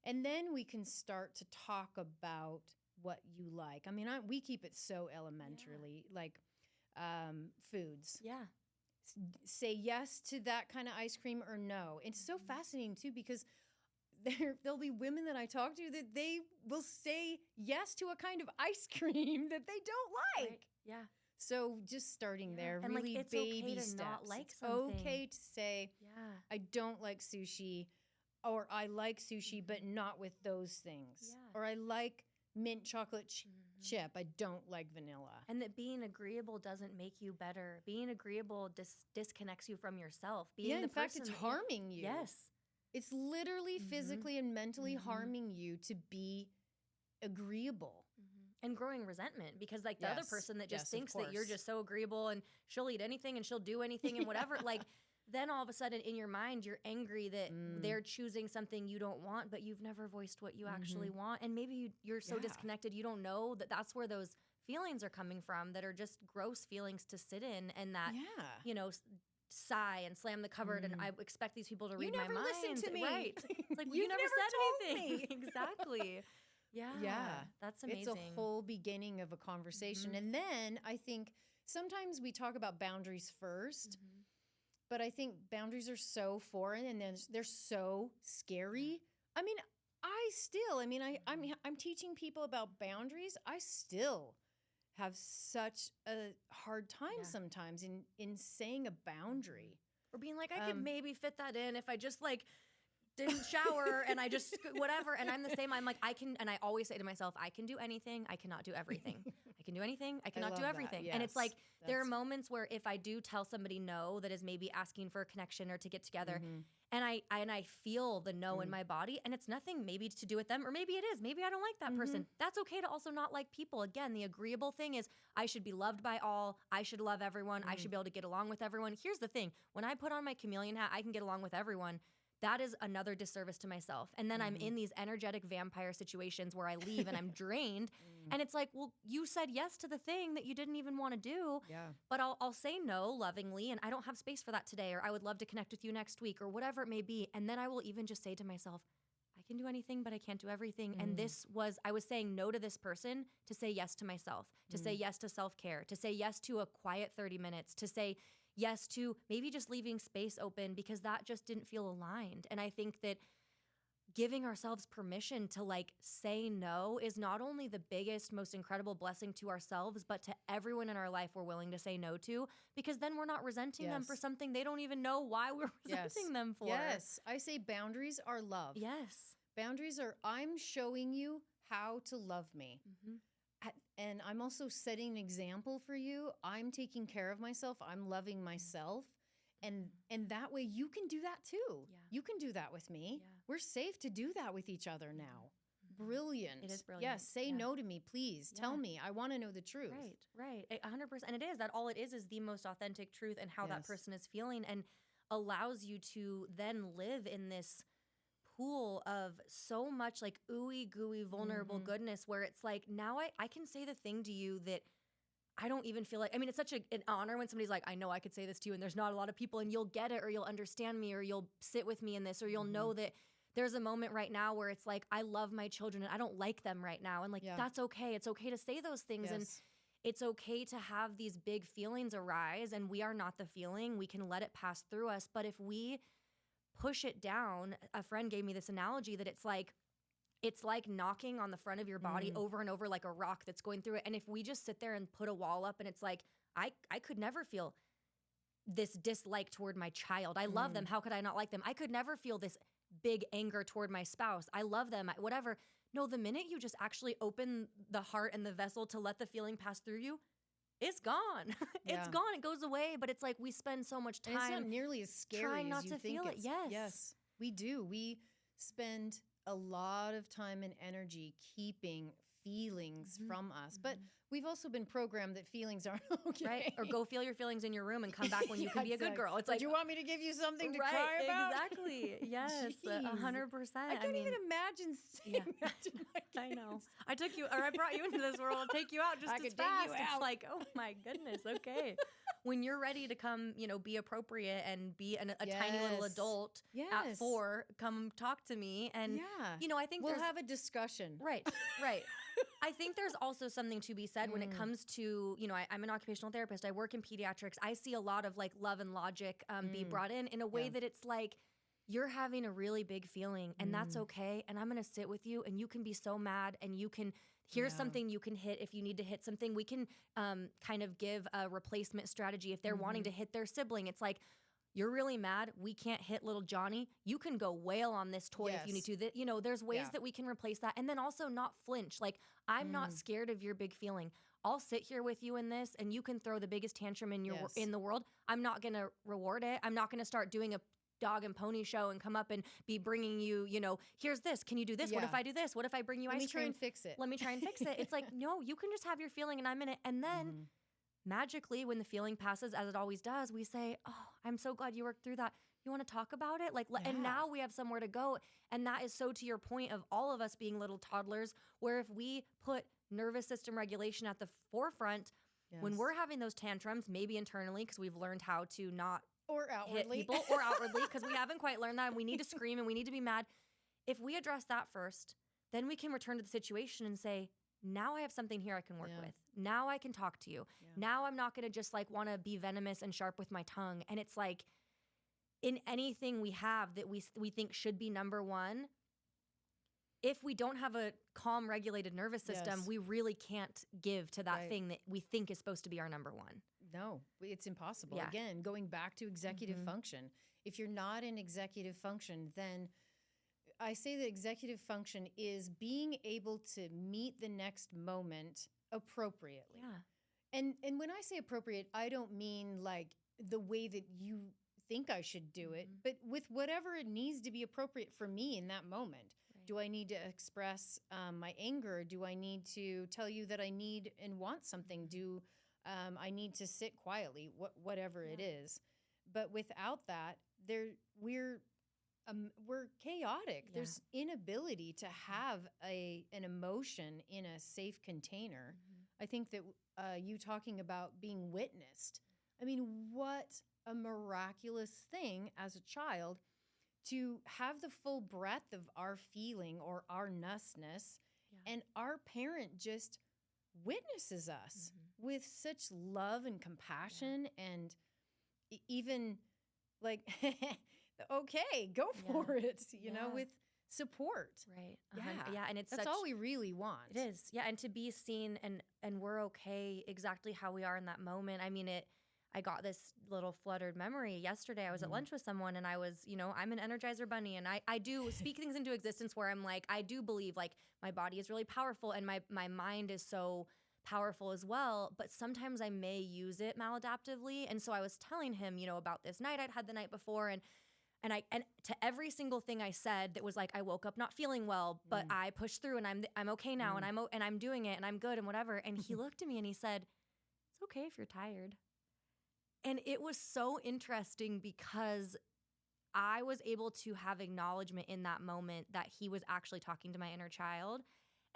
And then we can start to talk about what you like. I mean, we keep it so elementarily, like foods. Yeah. Say yes to that kind of ice cream or no. It's so fascinating too, because there'll be women that I talk to that they will say yes to a kind of ice cream that they don't like. Right. Yeah. So just starting there, And, like, really it's okay baby to steps. not like It's something. okay to say, Yeah. I don't like sushi, or I like sushi, but not with those things. Yeah. Or I like mint chocolate chip. I don't like vanilla. And that being agreeable doesn't make you better. Being agreeable disconnects you from yourself. Being Yeah, the in fact, person it's that you- harming you. Yes. It's literally physically and mentally harming you to be agreeable. And growing resentment, because like the other Yes. person that just Yes, of thinks that you're course. just so agreeable and she'll eat anything and she'll do anything and whatever, like then all of a sudden in your mind you're angry that they're choosing something you don't want, but you've never voiced what you actually want. And maybe you're so disconnected you don't know that that's where those feelings are coming from, that are just gross feelings to sit in, and that sigh and slam the cupboard and I expect these people to read never my mind. listened to me. Right. It's like, well, You've you never never said told anything. me. Exactly. Yeah. Yeah. That's amazing. It's a whole beginning of a conversation. And then I think sometimes we talk about boundaries first, but I think boundaries are so foreign and then they're so scary. I mean, I'm teaching people about boundaries. I still have such a hard time sometimes in saying a boundary. Or being like, I could maybe fit that in if I just like didn't shower and I just whatever. And I'm the same. I'm like, I can, and I always say to myself, I can do anything. I cannot do everything. I can do anything. I cannot love do that. everything. And it's Yes. like, there are That's- moments where if I do tell somebody no, that is maybe asking for a connection or to get together, and I feel the no in my body, and it's nothing maybe to do with them, or maybe it is. Maybe I don't like that person. That's okay to also not like people. Again, the agreeable thing is I should be loved by all. I should love everyone. I should be able to get along with everyone. Here's the thing. When I put on my chameleon hat, I can get along with everyone. that is another disservice to myself. And then I'm in these energetic vampire situations where I leave and I'm drained. And it's like, well, you said yes to the thing that you didn't even want to do. Yeah. But I'll say no lovingly, and I don't have space for that today, or I would love to connect with you next week, or whatever it may be. And then I will even just say to myself, I can do anything, but I can't do everything. And I was saying no to this person to say yes to myself, to say yes to self-care, to say yes to a quiet 30 minutes, to say yes to maybe just leaving space open because that just didn't feel aligned. And I think that giving ourselves permission to like say no is not only the biggest, most incredible blessing to ourselves, but to everyone in our life we're willing to say no to, because then we're not resenting them for something they don't even know why we're resenting them for. Yes. I say boundaries are love. Yes. Boundaries are, I'm showing you how to love me. And I'm also setting an example for you. I'm taking care of myself. I'm loving myself. And that way you can do that too. Yeah. You can do that with me. Yeah. We're safe to do that with each other now. Brilliant. It is brilliant. Yes, say no to me, please. Yeah. Tell me. I want to know the truth. Right. 100%. And it is that all it is the most authentic truth and how that Yes. person is feeling, and allows you to then live in this pool of so much like ooey gooey vulnerable goodness where it's like, now I can say the thing to you that I don't even feel like, I mean, it's such an honor when somebody's like, I know I could say this to you and there's not a lot of people, and you'll get it, or you'll understand me, or you'll sit with me in this, or you'll know that there's a moment right now where it's like, I love my children and I don't like them right now. And like, that's okay. It's okay to say those things. And it's okay to have these big feelings arise, and we are not the feeling. We can let it pass through us. But if we push it down, a friend gave me this analogy that it's like knocking on the front of your body over and over like a rock that's going through it. And if we just sit there and put a wall up, and it's like, I could never feel this dislike toward my child. I love them. How could I not like them? I could never feel this big anger toward my spouse. I love them, whatever. No, the minute you just actually open the heart and the vessel to let the feeling pass through you, it's gone. It's gone. It goes away. But it's like we spend so much time. And it's not nearly as scary trying not as you to think feel it. Yes. Yes, we do. We spend a lot of time and energy keeping feelings from us. But we've also been programmed that feelings aren't okay. Right? Or go feel your feelings in your room and come back when you can be a good girl. It's like, do you want me to give you something to cry about? Exactly. Yes. 100%. I can't even imagine saying that to my kids. I know. I brought you into this world. I'll take you out just as fast. It's like, oh my goodness. Okay. When you're ready to come, be appropriate and be a tiny little adult at 4, come talk to me. And, I think we'll have a discussion. Right. I think there's also something to be said when it comes to, I'm an occupational therapist. I work in pediatrics. I see a lot of like love and logic be brought in a way that it's like, you're having a really big feeling and that's okay. And I'm going to sit with you, and you can be so mad, and you can, here's something you can hit if you need to hit something. We can kind of give a replacement strategy if they're wanting to hit their sibling. It's like, you're really mad. We can't hit little Johnny. You can go wail on this toy if you need to. There's ways that we can replace that. And then also not flinch. Like, I'm not scared of your big feeling. I'll sit here with you in this, and you can throw the biggest tantrum in the world. I'm not going to reward it. I'm not going to start doing a dog and pony show and come up and be bringing you, here's this. Can you do this? What if I do this? What if I bring you ice cream? Let me try and fix it. Let me try and fix it. It's like, no, you can just have your feeling and I'm in it. And then magically, when the feeling passes, as it always does, we say, oh, I'm so glad you worked through that. You want to talk about it? And now we have somewhere to go. And that is so to your point of all of us being little toddlers, where if we put nervous system regulation at the forefront, when we're having those tantrums, maybe internally, because we've learned how to not or outwardly hit people, or outwardly, because we haven't quite learned that, and we need to scream and we need to be mad. If we address that first, then we can return to the situation and say, now I have something here I can work with. Now I can talk to you. Now I'm not going to just like want to be venomous and sharp with my tongue. And it's like, in anything we have that we think should be number one, if we don't have a calm, regulated nervous system, we really can't give to that thing that we think is supposed to be our number one. No, it's impossible. Again, going back to executive function. If you're not in executive function, then I say that executive function is being able to meet the next moment appropriately. And when I say appropriate, I don't mean like the way that you think I should do it, but with whatever it needs to be appropriate for me in that moment. Do I need to express my anger? Do I need to tell you that I need and want something? Do I need to sit quietly? Whatever it is. But without that, we're we're chaotic. Yeah. There's inability to have an emotion in a safe container. I think that you talking about being witnessed. I mean, what a miraculous thing as a child to have the full breadth of our feeling or our nessness, Yeah. and our parent just witnesses us with such love and compassion, and even like, okay, go for it, you know, Yeah. with support. Right. Yeah. Yeah. And it's That's such, all we really want. it is. Yeah. And to be seen and we're okay exactly how we are in that moment. I mean, I got this little fluttered memory yesterday. I was at lunch with someone and I was, I'm an Energizer bunny and I do speak things into existence where I'm like, I do believe like my body is really powerful and my mind is so powerful as well. But sometimes I may use it maladaptively. And so I was telling him, about this night I'd had the night before and to every single thing I said that was like I woke up not feeling well, but I pushed through and I'm okay now and I'm doing it and I'm good and whatever. And he looked at me and he said, "It's okay if you're tired." And it was so interesting because I was able to have acknowledgement in that moment that he was actually talking to my inner child.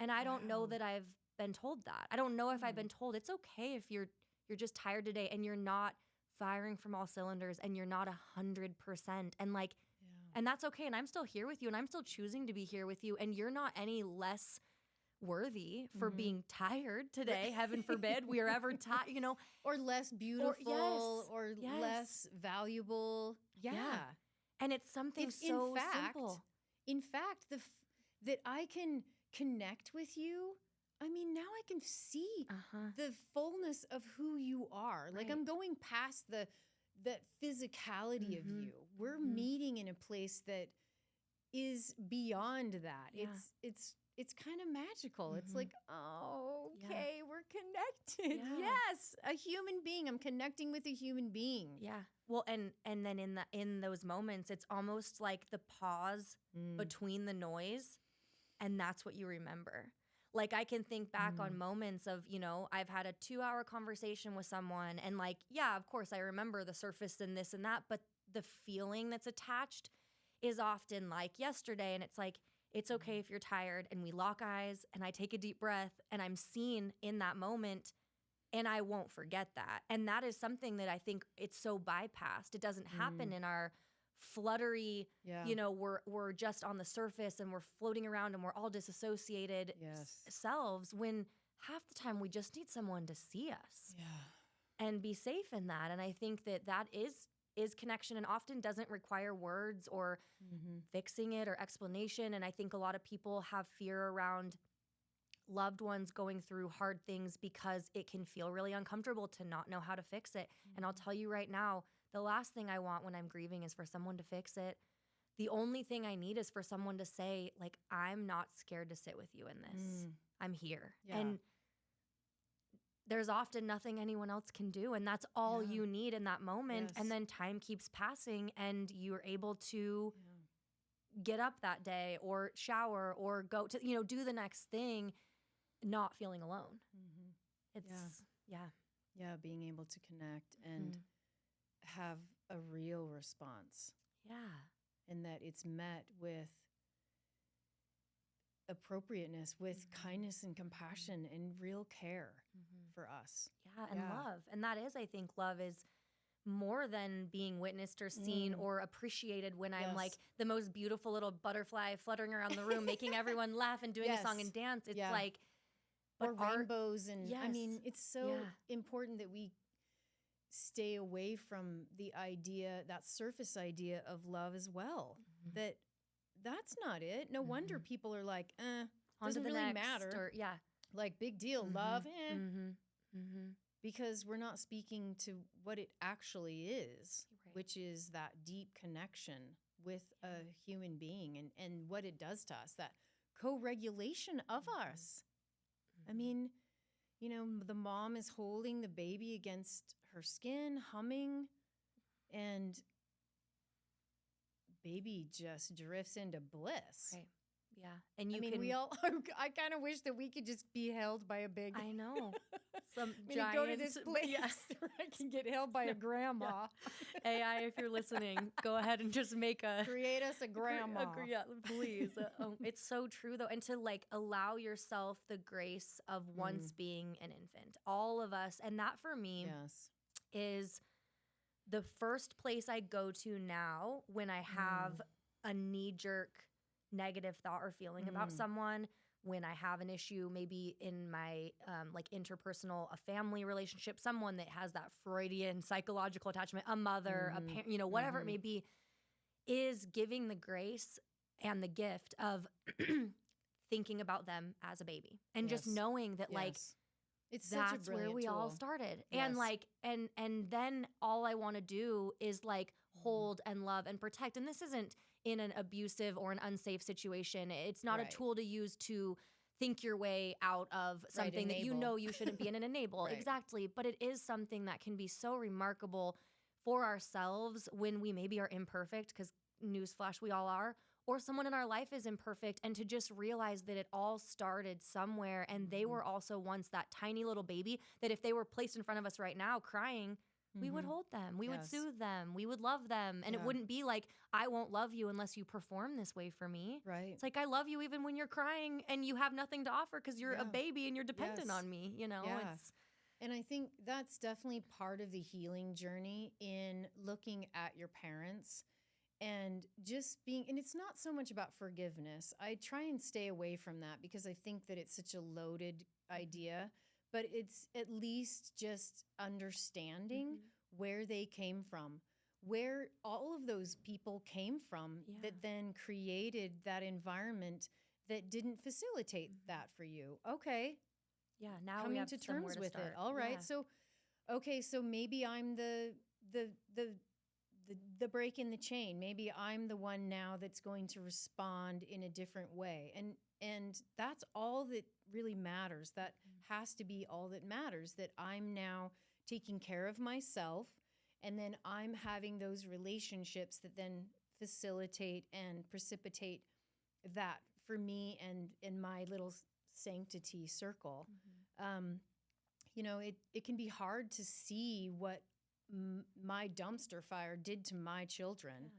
And I don't know Wow. that I've been told that. I don't know if I've been told it's okay if you're just tired today and you're not firing from all cylinders and you're not 100%. And like, and that's okay. And I'm still here with you and I'm still choosing to be here with you. And you're not any less worthy for being tired today. Heaven forbid we are ever tired, Or less beautiful or yes. less valuable. Yeah. And it's something so simple. In fact, that I can connect with you. I mean, now I can see the fullness of who you are. Like Right. I'm going past that physicality of you. We're meeting in a place that is beyond that. Yeah. It's kind of magical. It's like, oh, Yeah. okay, we're connected. Yeah. Yes, a human being. I'm connecting with a human being. Yeah. Well, and then in those moments, it's almost like the pause between the noise, and that's what you remember. Like I can think back on moments of, I've had a 2-hour conversation with someone and like, yeah, of course I remember the surface and this and that, but the feeling that's attached is often like yesterday. And it's like, it's okay if you're tired, and we lock eyes and I take a deep breath and I'm seen in that moment and I won't forget that. And that is something that I think it's so bypassed. It doesn't happen in our fluttery, we're just on the surface and we're floating around and we're all disassociated selves, when half the time we just need someone to see us and be safe in that. And I think that is connection, and often doesn't require words or fixing it or explanation. And I think a lot of people have fear around loved ones going through hard things because it can feel really uncomfortable to not know how to fix it. And I'll tell you right now, the last thing I want when I'm grieving is for someone to fix it. The only thing I need is for someone to say, like, I'm not scared to sit with you in this. I'm here. Yeah. And there's often nothing anyone else can do. And that's all you need in that moment. Yes. And then time keeps passing and you're able to get up that day or shower or go to, do the next thing, not feeling alone. It's, Yeah, being able to connect and have a real response. Yeah. And that it's met with appropriateness, with kindness and compassion and real care for us. Yeah, and love. And that is, I think, love is more than being witnessed or seen or appreciated when I'm like the most beautiful little butterfly fluttering around the room, making everyone laugh and doing a song and dance. It's like, or rainbows. And I mean, Yes. it's so important that we stay away from the idea, that surface idea of love as well. That's not it. No wonder people are like, on to doesn't the really next, matter. or Like, big deal, love, Mm-hmm. because we're not speaking to what it actually is, Right. which is that deep connection with a human being and what it does to us, that co-regulation of us. I mean, the mom is holding the baby against her skin, humming, and baby just drifts into bliss. Right. Yeah. And you I mean, can, we all, I kind of wish that we could just be held by a big I know. some I'm giant gonna go to this place Yes. where I can get held by a grandma. AI, if you're listening, go ahead and just make a Create us a grandma. Yeah, please. It's so true though, and to like allow yourself the grace of once being an infant. All of us, and that for me Yes. is the first place I go to now when I have a knee-jerk negative thought or feeling about someone, when I have an issue maybe in my like interpersonal, a family relationship, someone that has that Freudian psychological attachment, a mother, a parent, you know, whatever it may be, is giving the grace and the gift of thinking about them as a baby and just knowing that like it's that's where we all started. And like and then all I want to do is like hold and love and protect. And this isn't in an abusive or an unsafe situation. It's not a tool to use to think your way out of something that you know you shouldn't be in and enable. Exactly. But it is something that can be so remarkable for ourselves when we maybe are imperfect, because newsflash, we all are, or someone in our life is imperfect, and to just realize that it all started somewhere and they were also once that tiny little baby that if they were placed in front of us right now crying, we would hold them, we would soothe them, we would love them. And it wouldn't be like, I won't love you unless you perform this way for me. Right. It's like, I love you even when you're crying and you have nothing to offer because you're a baby and you're dependent on me, you know? Yeah. And I think that's definitely part of the healing journey in looking at your parents and just being, and it's not so much about forgiveness. I try and stay away from that because I think that it's such a loaded idea, but it's at least just understanding where they came from, where all of those people came from that then created that environment that didn't facilitate that for you. Okay. Yeah, now coming we have to terms with start. it. All right. So, okay, so maybe I'm the break in the chain. Maybe I'm the one now that's going to respond in a different way. And that's all that really matters. That has to be all that matters, that I'm now taking care of myself, and then I'm having those relationships that then facilitate and precipitate that for me and in my little sanctity circle. You know, it can be hard to see what my dumpster fire did to my children.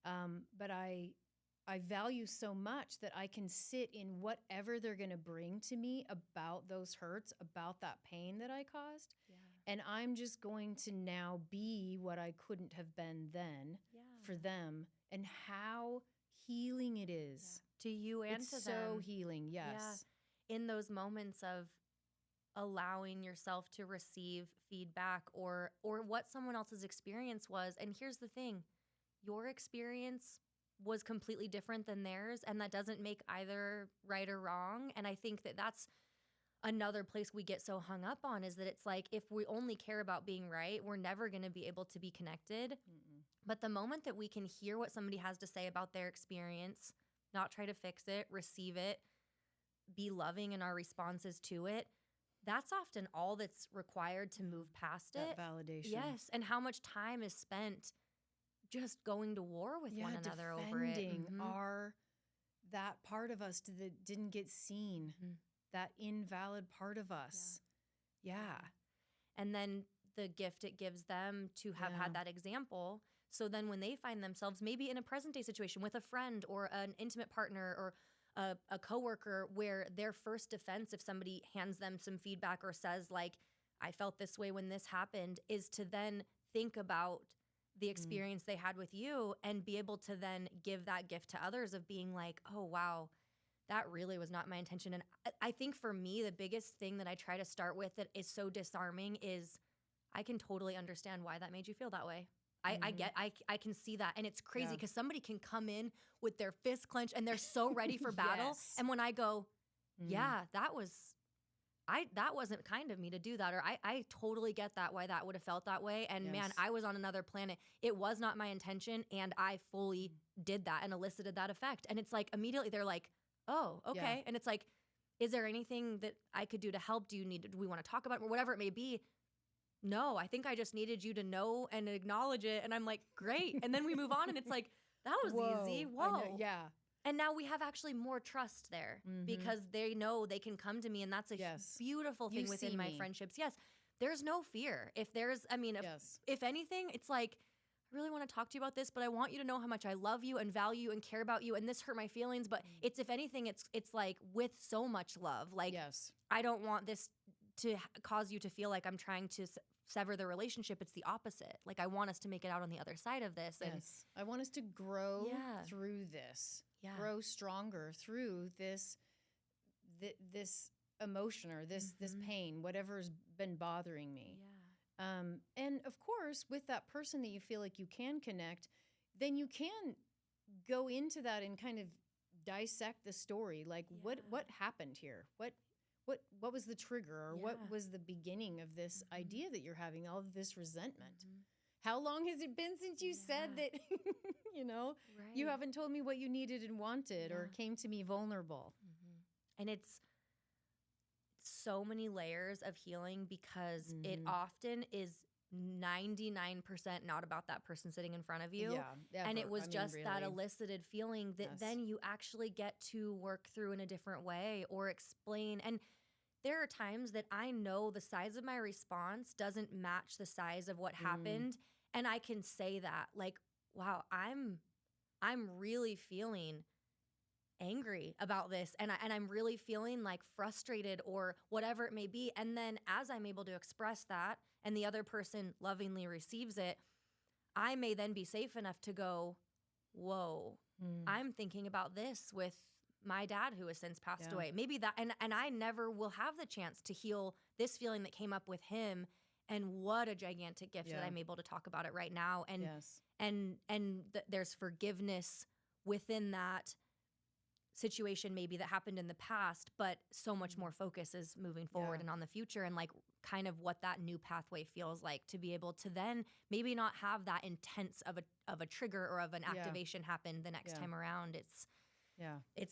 But I value so much that I can sit in whatever they're going to bring to me about those hurts, about that pain that I caused. And I'm just going to now be what I couldn't have been then for them, and how healing it is. To you and It's to so them. healing, yes. In those moments of allowing yourself to receive feedback or what someone else's experience was. And here's the thing, your experience was completely different than theirs, and that doesn't make either right or wrong. And I think that that's another place we get so hung up on, is that it's like, if we only care about being right, we're never going to be able to be connected. But the moment that we can hear what somebody has to say about their experience, not try to fix it, receive it, be loving in our responses to it, that's often all that's required to move past That it. validation. Yes, and how much time is spent just going to war with one another over it. Defending that part of us that didn't get seen, that invalid part of us. And then the gift it gives them to have had that example. So then when they find themselves maybe in a present day situation with a friend or an intimate partner or a coworker, where their first defense, if somebody hands them some feedback or says like, I felt this way when this happened, is to then think about the experience they had with you and be able to then give that gift to others of being like, oh, wow, that really was not my intention. And I think for me, the biggest thing that I try to start with that is so disarming is, I can totally understand why that made you feel that way. I can see that. And it's crazy because somebody can come in with their fist clenched and they're so ready for battle. And when I go, that wasn't kind of me to do that. Or I totally get that, why that would have felt that way. And man, I was on another planet. It was not my intention. And I fully did that and elicited that effect. And it's like, immediately they're like, oh, okay. Yeah. And it's like, is there anything that I could do to help? Do we want to talk about it? Or whatever it may be. No, I think I just needed you to know and acknowledge it. And I'm like, great. And then we move on and it's like, that was easy. Whoa. Yeah. And now we have actually more trust there because they know they can come to me, and that's a beautiful thing within my friendships. Yes, there's no fear. If there's, I mean, if anything, it's like, I really want to talk to you about this, but I want you to know how much I love you and value you and care about you, and this hurt my feelings. But it's, if anything, it's like with so much love. Like, I don't want this to cause you to feel like I'm trying to sever the relationship. It's the opposite. Like, I want us to make it out on the other side of this. And I want us to grow through this. Grow stronger through this emotion or this pain, whatever's been bothering me. And of course, with that person that you feel like you can connect, then you can go into that and kind of dissect the story. Like, what happened here? What was the trigger, or what was the beginning of this idea that you're having, all of this resentment? How long has it been since you said that, you know, you haven't told me what you needed and wanted or came to me vulnerable? And it's so many layers of healing because it often is 99% not about that person sitting in front of you. And it was really that elicited feeling that then you actually get to work through in a different way or explain. And there are times that I know the size of my response doesn't match the size of what happened. And I can say that, like, wow, I'm really feeling angry about this. And I'm really feeling like frustrated or whatever it may be. And then as I'm able to express that and the other person lovingly receives it, I may then be safe enough to go, whoa, I'm thinking about this with my dad who has since passed away. Maybe that, and I never will have the chance to heal this feeling that came up with him. And what a gigantic gift that I'm able to talk about it right now. And there's forgiveness within that situation maybe that happened in the past, but so much more focus is moving forward and on the future, and like kind of what that new pathway feels like to be able to then maybe not have that intense of a trigger or of an activation happen the next time around. It's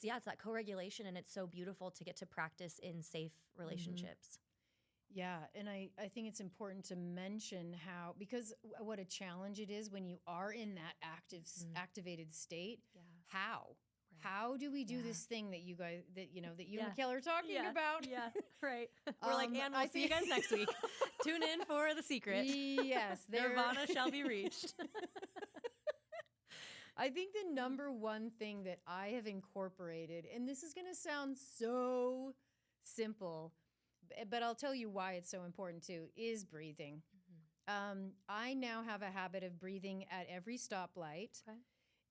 that co-regulation, and it's so beautiful to get to practice in safe relationships. Yeah, and I think it's important to mention how, because what a challenge it is when you are in that activated state. How do we do this thing that you guys, that you and Mikhail are talking about? Right. We're like, and we'll see you guys next week. Tune in for The Secret. Yes. Nirvana shall be reached. I think the number one thing that I have incorporated, and this is going to sound so simple, but I'll tell you why it's so important too, is breathing. I now have a habit of breathing at every stoplight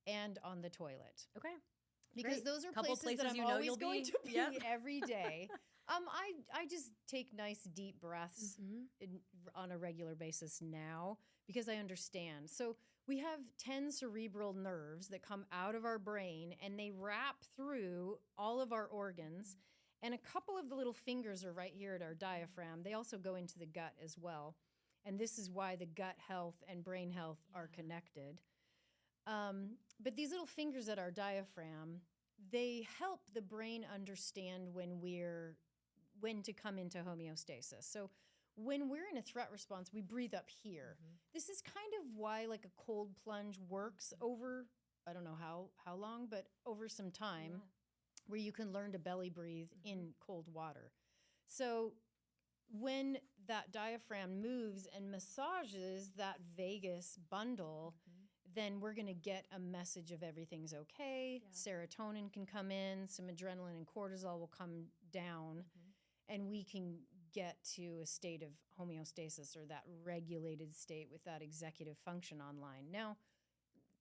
and on the toilet. Okay. Because those are places that I'm always going to be every day. I just take nice deep breaths on a regular basis now because I understand. So we have 10 cerebral nerves that come out of our brain, and they wrap through all of our organs. And a couple of the little fingers are right here at our diaphragm. They also go into the gut as well. And this is why the gut health and brain health are connected. But these little fingers at our diaphragm, they help the brain understand when to come into homeostasis. So when we're in a threat response, we breathe up here. This is kind of why like a cold plunge works over, I don't know how long, but over some time, where you can learn to belly breathe in cold water. So when that diaphragm moves and massages that vagus bundle, then we're going to get a message of everything's okay. Serotonin can come in, some adrenaline and cortisol will come down, and we can get to a state of homeostasis, or that regulated state with that executive function online. Now,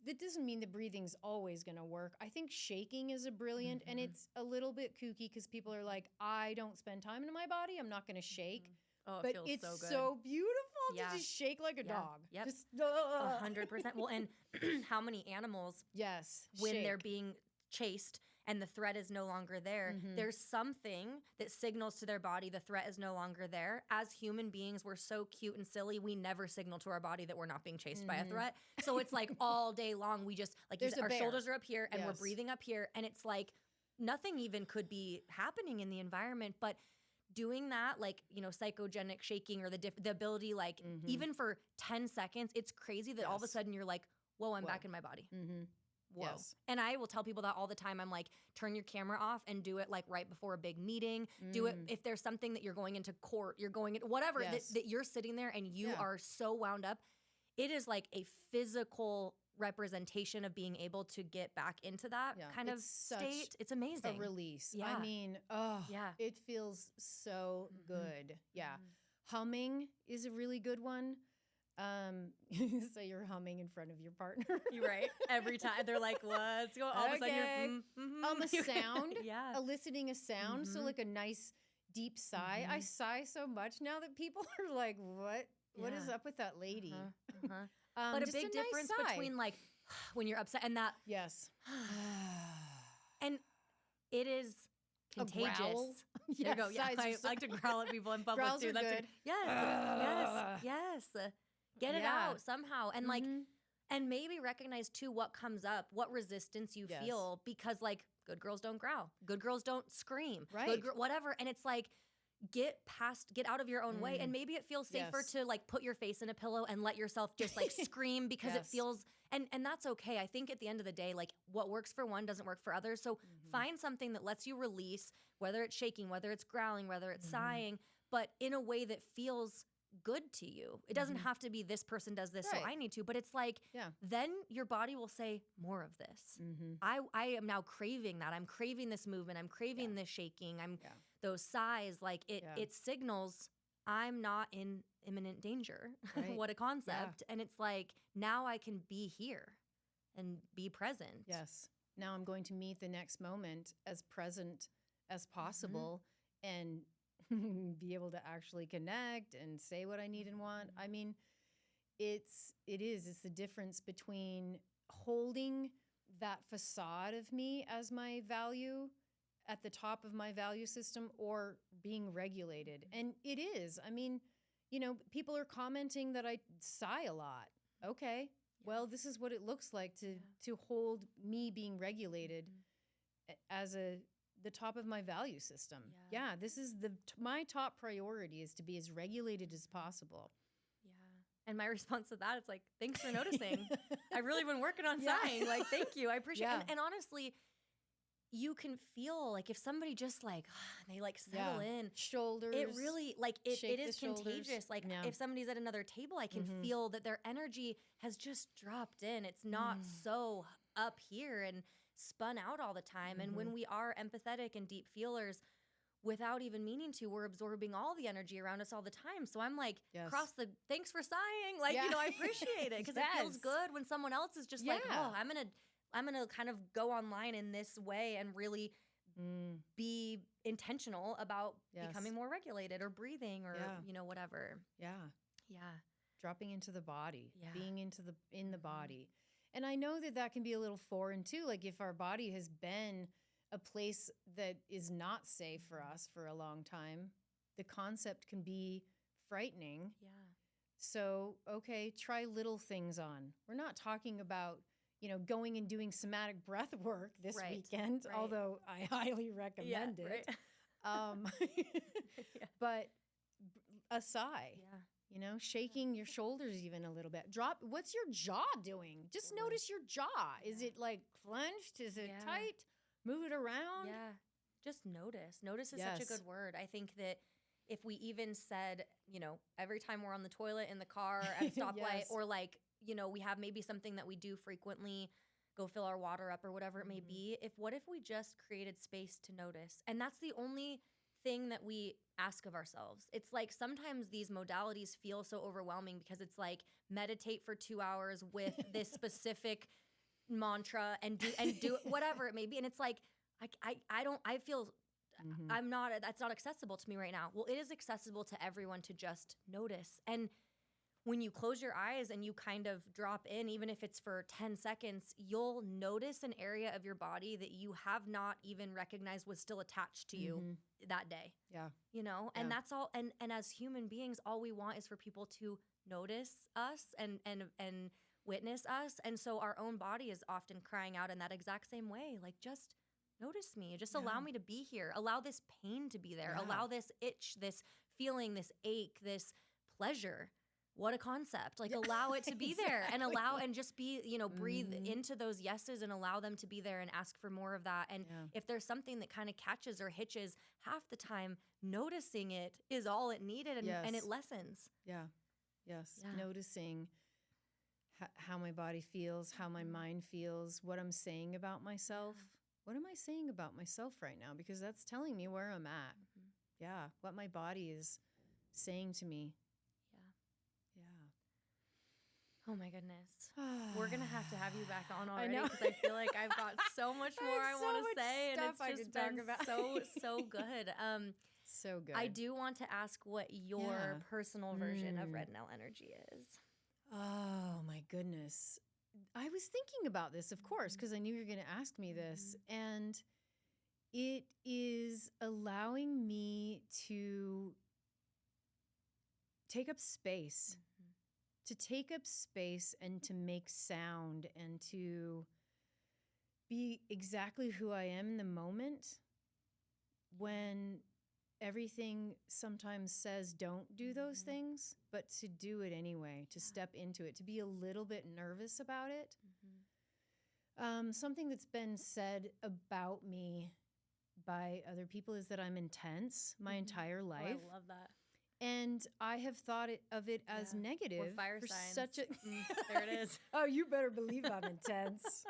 that doesn't mean the breathing's always going to work. I think shaking is a brilliant, and it's a little bit kooky because people are like, I don't spend time in my body, I'm not going to shake. Oh, but feels it's so good. so beautiful to just shake like a dog. Just 100%. Well, and how many animals, when shake. they're being chased and the threat is no longer there, there's something that signals to their body the threat is no longer there. As human beings, we're so cute and silly. We never signal to our body that we're not being chased by a threat. So it's like all day long, we just, like you said, our shoulders are up here and we're breathing up here. And it's like nothing even could be happening in the environment, but doing that, like, psychogenic shaking, or the ability, like, even for 10 seconds, it's crazy that all of a sudden you're like, whoa, I'm back in my body. whoa. Yes. And I will tell people that all the time. I'm like, turn your camera off and do it like right before a big meeting. Do it if there's something that you're going into court, you're going into whatever, Yes. that you're sitting there and you Yeah. are so wound up. It is like a physical representation of being able to get back into that Yeah, kind of it's such state. It's a amazing. release. Yeah. I mean, oh, Yeah. it feels so Mhm. good. Yeah. Mhm. Humming is a really good one. So you're humming in front of your partner. You're right. Every time they're like, "Let's go." All of a sudden, Okay. you're A sound, yeah. eliciting a sound. So Mhm. like a nice deep sigh. I Mhm. sigh so much now that people are like, "What? What is Yeah. up with that lady?" Uh-huh. But a Just big nice difference sigh. between like when you're upset and that, yes, and it is A growl? contagious. There you go. Yeah, sighs are I so- like to growl at people in public Growls too. are That's good. yes, Ugh. yes. Get it Yeah. out somehow, and like, Mhm. and maybe recognize too what comes up, what resistance you Yes. feel, because like good girls don't growl, good girls don't scream, Right. whatever, and it's like. Get out of your own way. And maybe it feels safer Yes. to like put your face in a pillow and let yourself just like scream because it Yes. feels, and that's okay. I think at the end of the day, like what works for one doesn't work for others. So find something that lets you release, whether it's shaking, whether it's growling, whether it's sighing, but in a way that feels good to you. It doesn't have to be this person does this, so Right. I need to, but it's like, Yeah. then your body will say more of this. I am now craving that. I'm craving this movement. I'm craving this shaking. I'm Yeah. those sighs. Like it, Yeah. it signals I'm not in imminent danger. Right. What a concept. And it's like, now I can be here and be present. Yes. Now I'm going to meet the next moment as present as possible and be able to actually connect and say what I need and want. I mean, it's the difference between holding that facade of me as my value at the top of my value system or being regulated. And it is. I mean, people are commenting that I sigh a lot. Okay. Well, this is what it looks like to hold me being regulated as the top of my value system. Yeah. This is my top priority is to be as regulated as possible. Yeah. And my response to that, it's like, thanks for noticing. I've really been working on Yeah. sighing. Like, thank you. I appreciate Yeah. it. And honestly, you can feel like if somebody just like, they like settle in. Shoulders. It really, like, it shake is the shoulders. contagious. Like, Yeah. if somebody's at another table, I can feel that their energy has just dropped in. It's not so up here and spun out all the time. And when we are empathetic and deep feelers, without even meaning to, we're absorbing all the energy around us all the time. So I'm like, Yes. thanks for sighing. Like, Yeah. I appreciate it because it feels Yes. good when someone else is just like, Yeah. oh, I'm gonna kind of go online in this way and really be intentional about Yes. becoming more regulated or breathing or Yeah. whatever. Yeah. Yeah. Dropping into the body, Yeah. being in the body. And I know that can be a little foreign too. Like if our body has been a place that is not safe for us for a long time, the concept can be frightening. Yeah. So, okay, try little things on. We're not talking about, going and doing somatic breath work this Right, weekend, right. although I highly recommend it. Right. Yeah. But a sigh. Yeah. Shaking your shoulders even a little bit. What's your jaw doing? Just Totally. notice your jaw. Is Yeah. it like clenched? Is it Yeah. tight? Move it around. Yeah. Just notice. Notice is such a Yes. good word. I think that if we even said, every time we're on the toilet, in the car, at a stoplight, Yes. or like, we have maybe something that we do frequently, go fill our water up or whatever it may be. What if we just created space to notice? And that's the only thing that we ask of ourselves. It's like sometimes these modalities feel so overwhelming because it's like meditate for 2 hours with this specific mantra and do whatever it may be. And it's like, I feel that's not accessible to me right now. Well, it is accessible to everyone to just notice. And when you close your eyes and you kind of drop in, even if it's for 10 seconds, you'll notice an area of your body that you have not even recognized was still attached to you that day. Yeah. And that's all. And as human beings, all we want is for people to notice us and witness us. And so our own body is often crying out in that exact same way. Like, just notice me. Just allow me to be here. Allow this pain to be there. Yeah. Allow this itch, this feeling, this ache, this pleasure. what a concept. Like allow it to be there and allow and just be, breathe into those yeses and allow them to be there and ask for more of that. And if there's something that kind of catches or hitches, half the time noticing it is all it needed and it lessens. Yeah. Yes. Yeah. Noticing how my body feels, how my mind feels, what I'm saying about myself. What am I saying about myself right now? Because that's telling me where I'm at. Yeah. What my body is saying to me. Oh my goodness. We're going to have you back on already because I feel like I've got so much more I want to say, and it's just been so good. So good. I do want to ask what your personal version of Red Nell Energy is. Oh my goodness. I was thinking about this, of course, because I knew you were going to ask me this. And it is allowing me to take up space. To take up space and to make sound and to be exactly who I am in the moment when everything sometimes says don't do those things, but to do it anyway, to step into it, to be a little bit nervous about it. Something that's been said about me by other people is that I'm intense my entire life. Oh, I love that. And I have thought of it as negative. We're fire for signs. Such a there it is. Oh, you better believe I'm intense.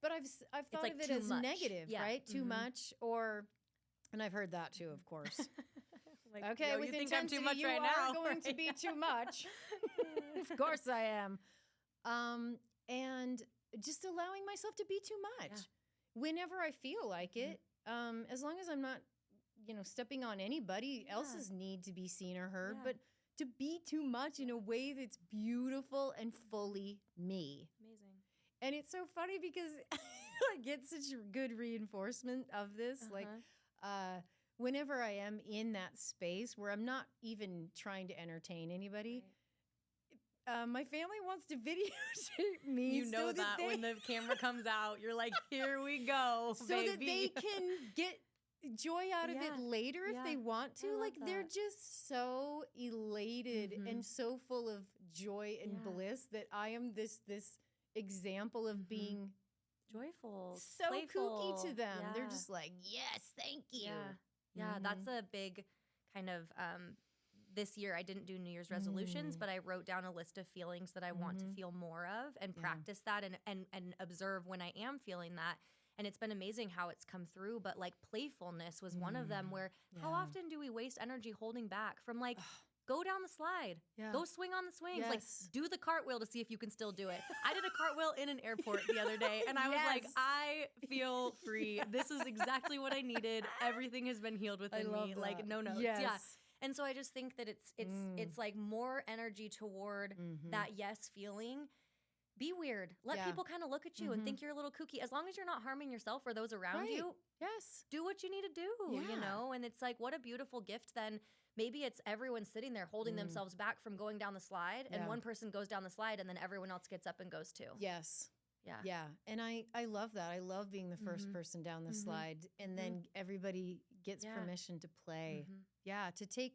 But I've thought like of it too as much. negative, right? Too much, and I've heard that too, of course. Like, okay, with you think intensity, I'm too much you right are now. going to be too much. Of course I am. And just allowing myself to be too much whenever I feel like it. As long as I'm not stepping on anybody else's need to be seen or heard, but to be too much in a way that's beautiful and fully me. Amazing. And it's so funny because I get such good reinforcement of this. Like, whenever I am in that space where I'm not even trying to entertain anybody, my family wants to videotape me. You know that when the camera comes out, you're like, here we go, so baby. that they can get joy out of it later if they want to. Like they're just so elated and so full of joy and bliss that I am this example of being joyful, so playful. kooky to them. They're just like, yes, thank you. Yeah, that's a big kind of this year I didn't do New Year's resolutions, but I wrote down a list of feelings that I want to feel more of and practice that and observe when I am feeling that. And it's been amazing how it's come through. But like playfulness was one of them where how often do we waste energy holding back from like, go down the slide, go swing on the swings, like do the cartwheel to see if you can still do it. I did a cartwheel in an airport the other day and I was like, I feel free. This is exactly what I needed. Everything has been healed within me. That. Like no notes. Yes. Yeah. And so I just think that it's like more energy toward that yes feeling. Be weird. Let people kind of look at you and think you're a little kooky. As long as you're not harming yourself or those around you, do what you need to do, And it's like, what a beautiful gift then. Maybe it's everyone sitting there holding themselves back from going down the slide and one person goes down the slide and then everyone else gets up and goes too. Yes. Yeah. Yeah. And I love that. I love being the first person down the slide and then everybody gets permission to play. Yeah. To take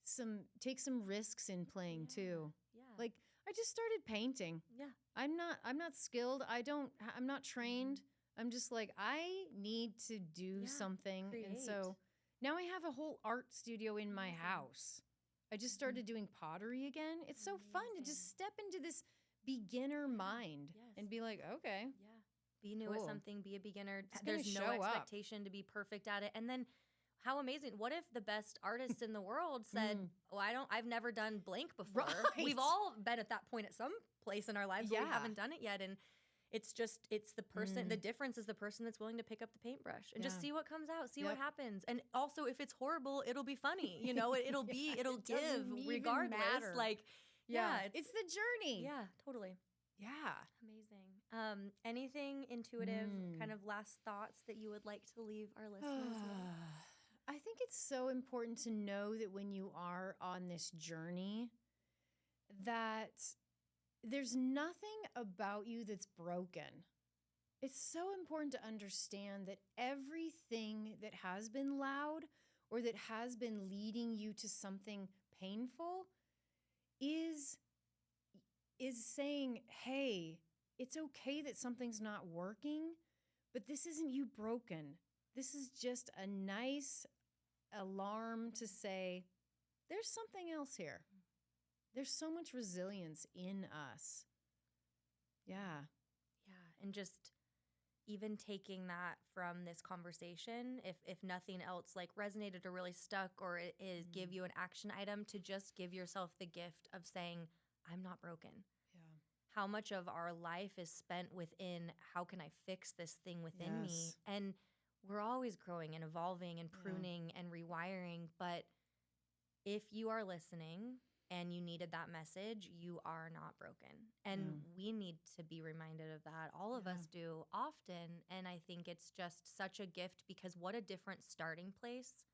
some risks in playing too. Yeah. Like I just started painting. Yeah. I'm not skilled. I'm not trained. I'm just like, I need to do something. Create. And so now I have a whole art studio in my house. I just started doing pottery again. It's so fun to just step into this beginner mind and be like, okay. Yeah. Be new at something, be a beginner. There's no expectation to be perfect at it. And then how amazing. What if the best artists in the world said, oh, I've never done blank before. Right. We've all been at that point at some place in our lives where we haven't done it yet. And it's the person, the difference is the person that's willing to pick up the paintbrush and just see what comes out, see what happens. And also if it's horrible, it'll be funny, it'll give regardless. Matter. Like, it's the journey. Yeah, totally. Yeah. Amazing. Anything intuitive kind of last thoughts that you would like to leave our listeners with? I think it's so important to know that when you are on this journey, that there's nothing about you that's broken. It's so important to understand that everything that has been loud or that has been leading you to something painful is saying, hey, it's okay that something's not working, but this isn't you broken. This is just a nice alarm to say, there's something else here. There's so much resilience in us. Yeah. Yeah. And just even taking that from this conversation, if nothing else like resonated or really stuck, or it is give you an action item, to just give yourself the gift of saying, I'm not broken. Yeah. How much of our life is spent within, how can I fix this thing within me? And we're always growing and evolving and pruning and rewiring. But if you are listening and you needed that message, you are not broken. And we need to be reminded of that. All of us do often. And I think it's just such a gift, because what a different starting place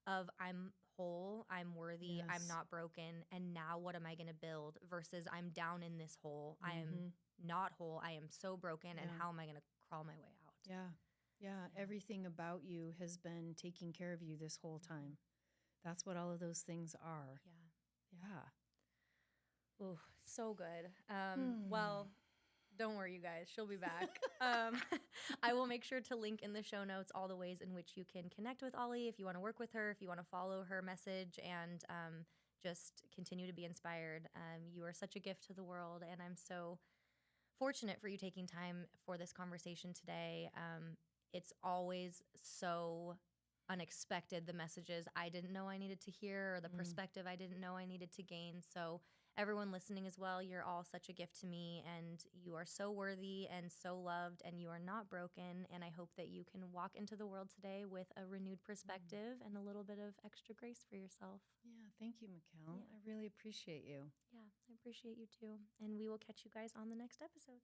of I'm whole, I'm worthy, I'm not broken, and now what am I going to build, versus I'm down in this hole, I am not whole, I am so broken, and how am I going to crawl my way out? Yeah. Everything about you has been taking care of you this whole time. That's what all of those things are. Yeah. Ooh, so good. Well, don't worry, you guys. She'll be back. I will make sure to link in the show notes all the ways in which you can connect with Ollie if you want to work with her, if you want to follow her message, and just continue to be inspired. You are such a gift to the world, and I'm so fortunate for you taking time for this conversation today. It's always so unexpected, the messages I didn't know I needed to hear, or the perspective I didn't know I needed to gain. So everyone listening as well, you're all such a gift to me, and you are so worthy and so loved, and you are not broken. And I hope that you can walk into the world today with a renewed perspective and a little bit of extra grace for yourself. Yeah, thank you, Mikkel. I really appreciate you. Yeah, I appreciate you too. And we will catch you guys on the next episode.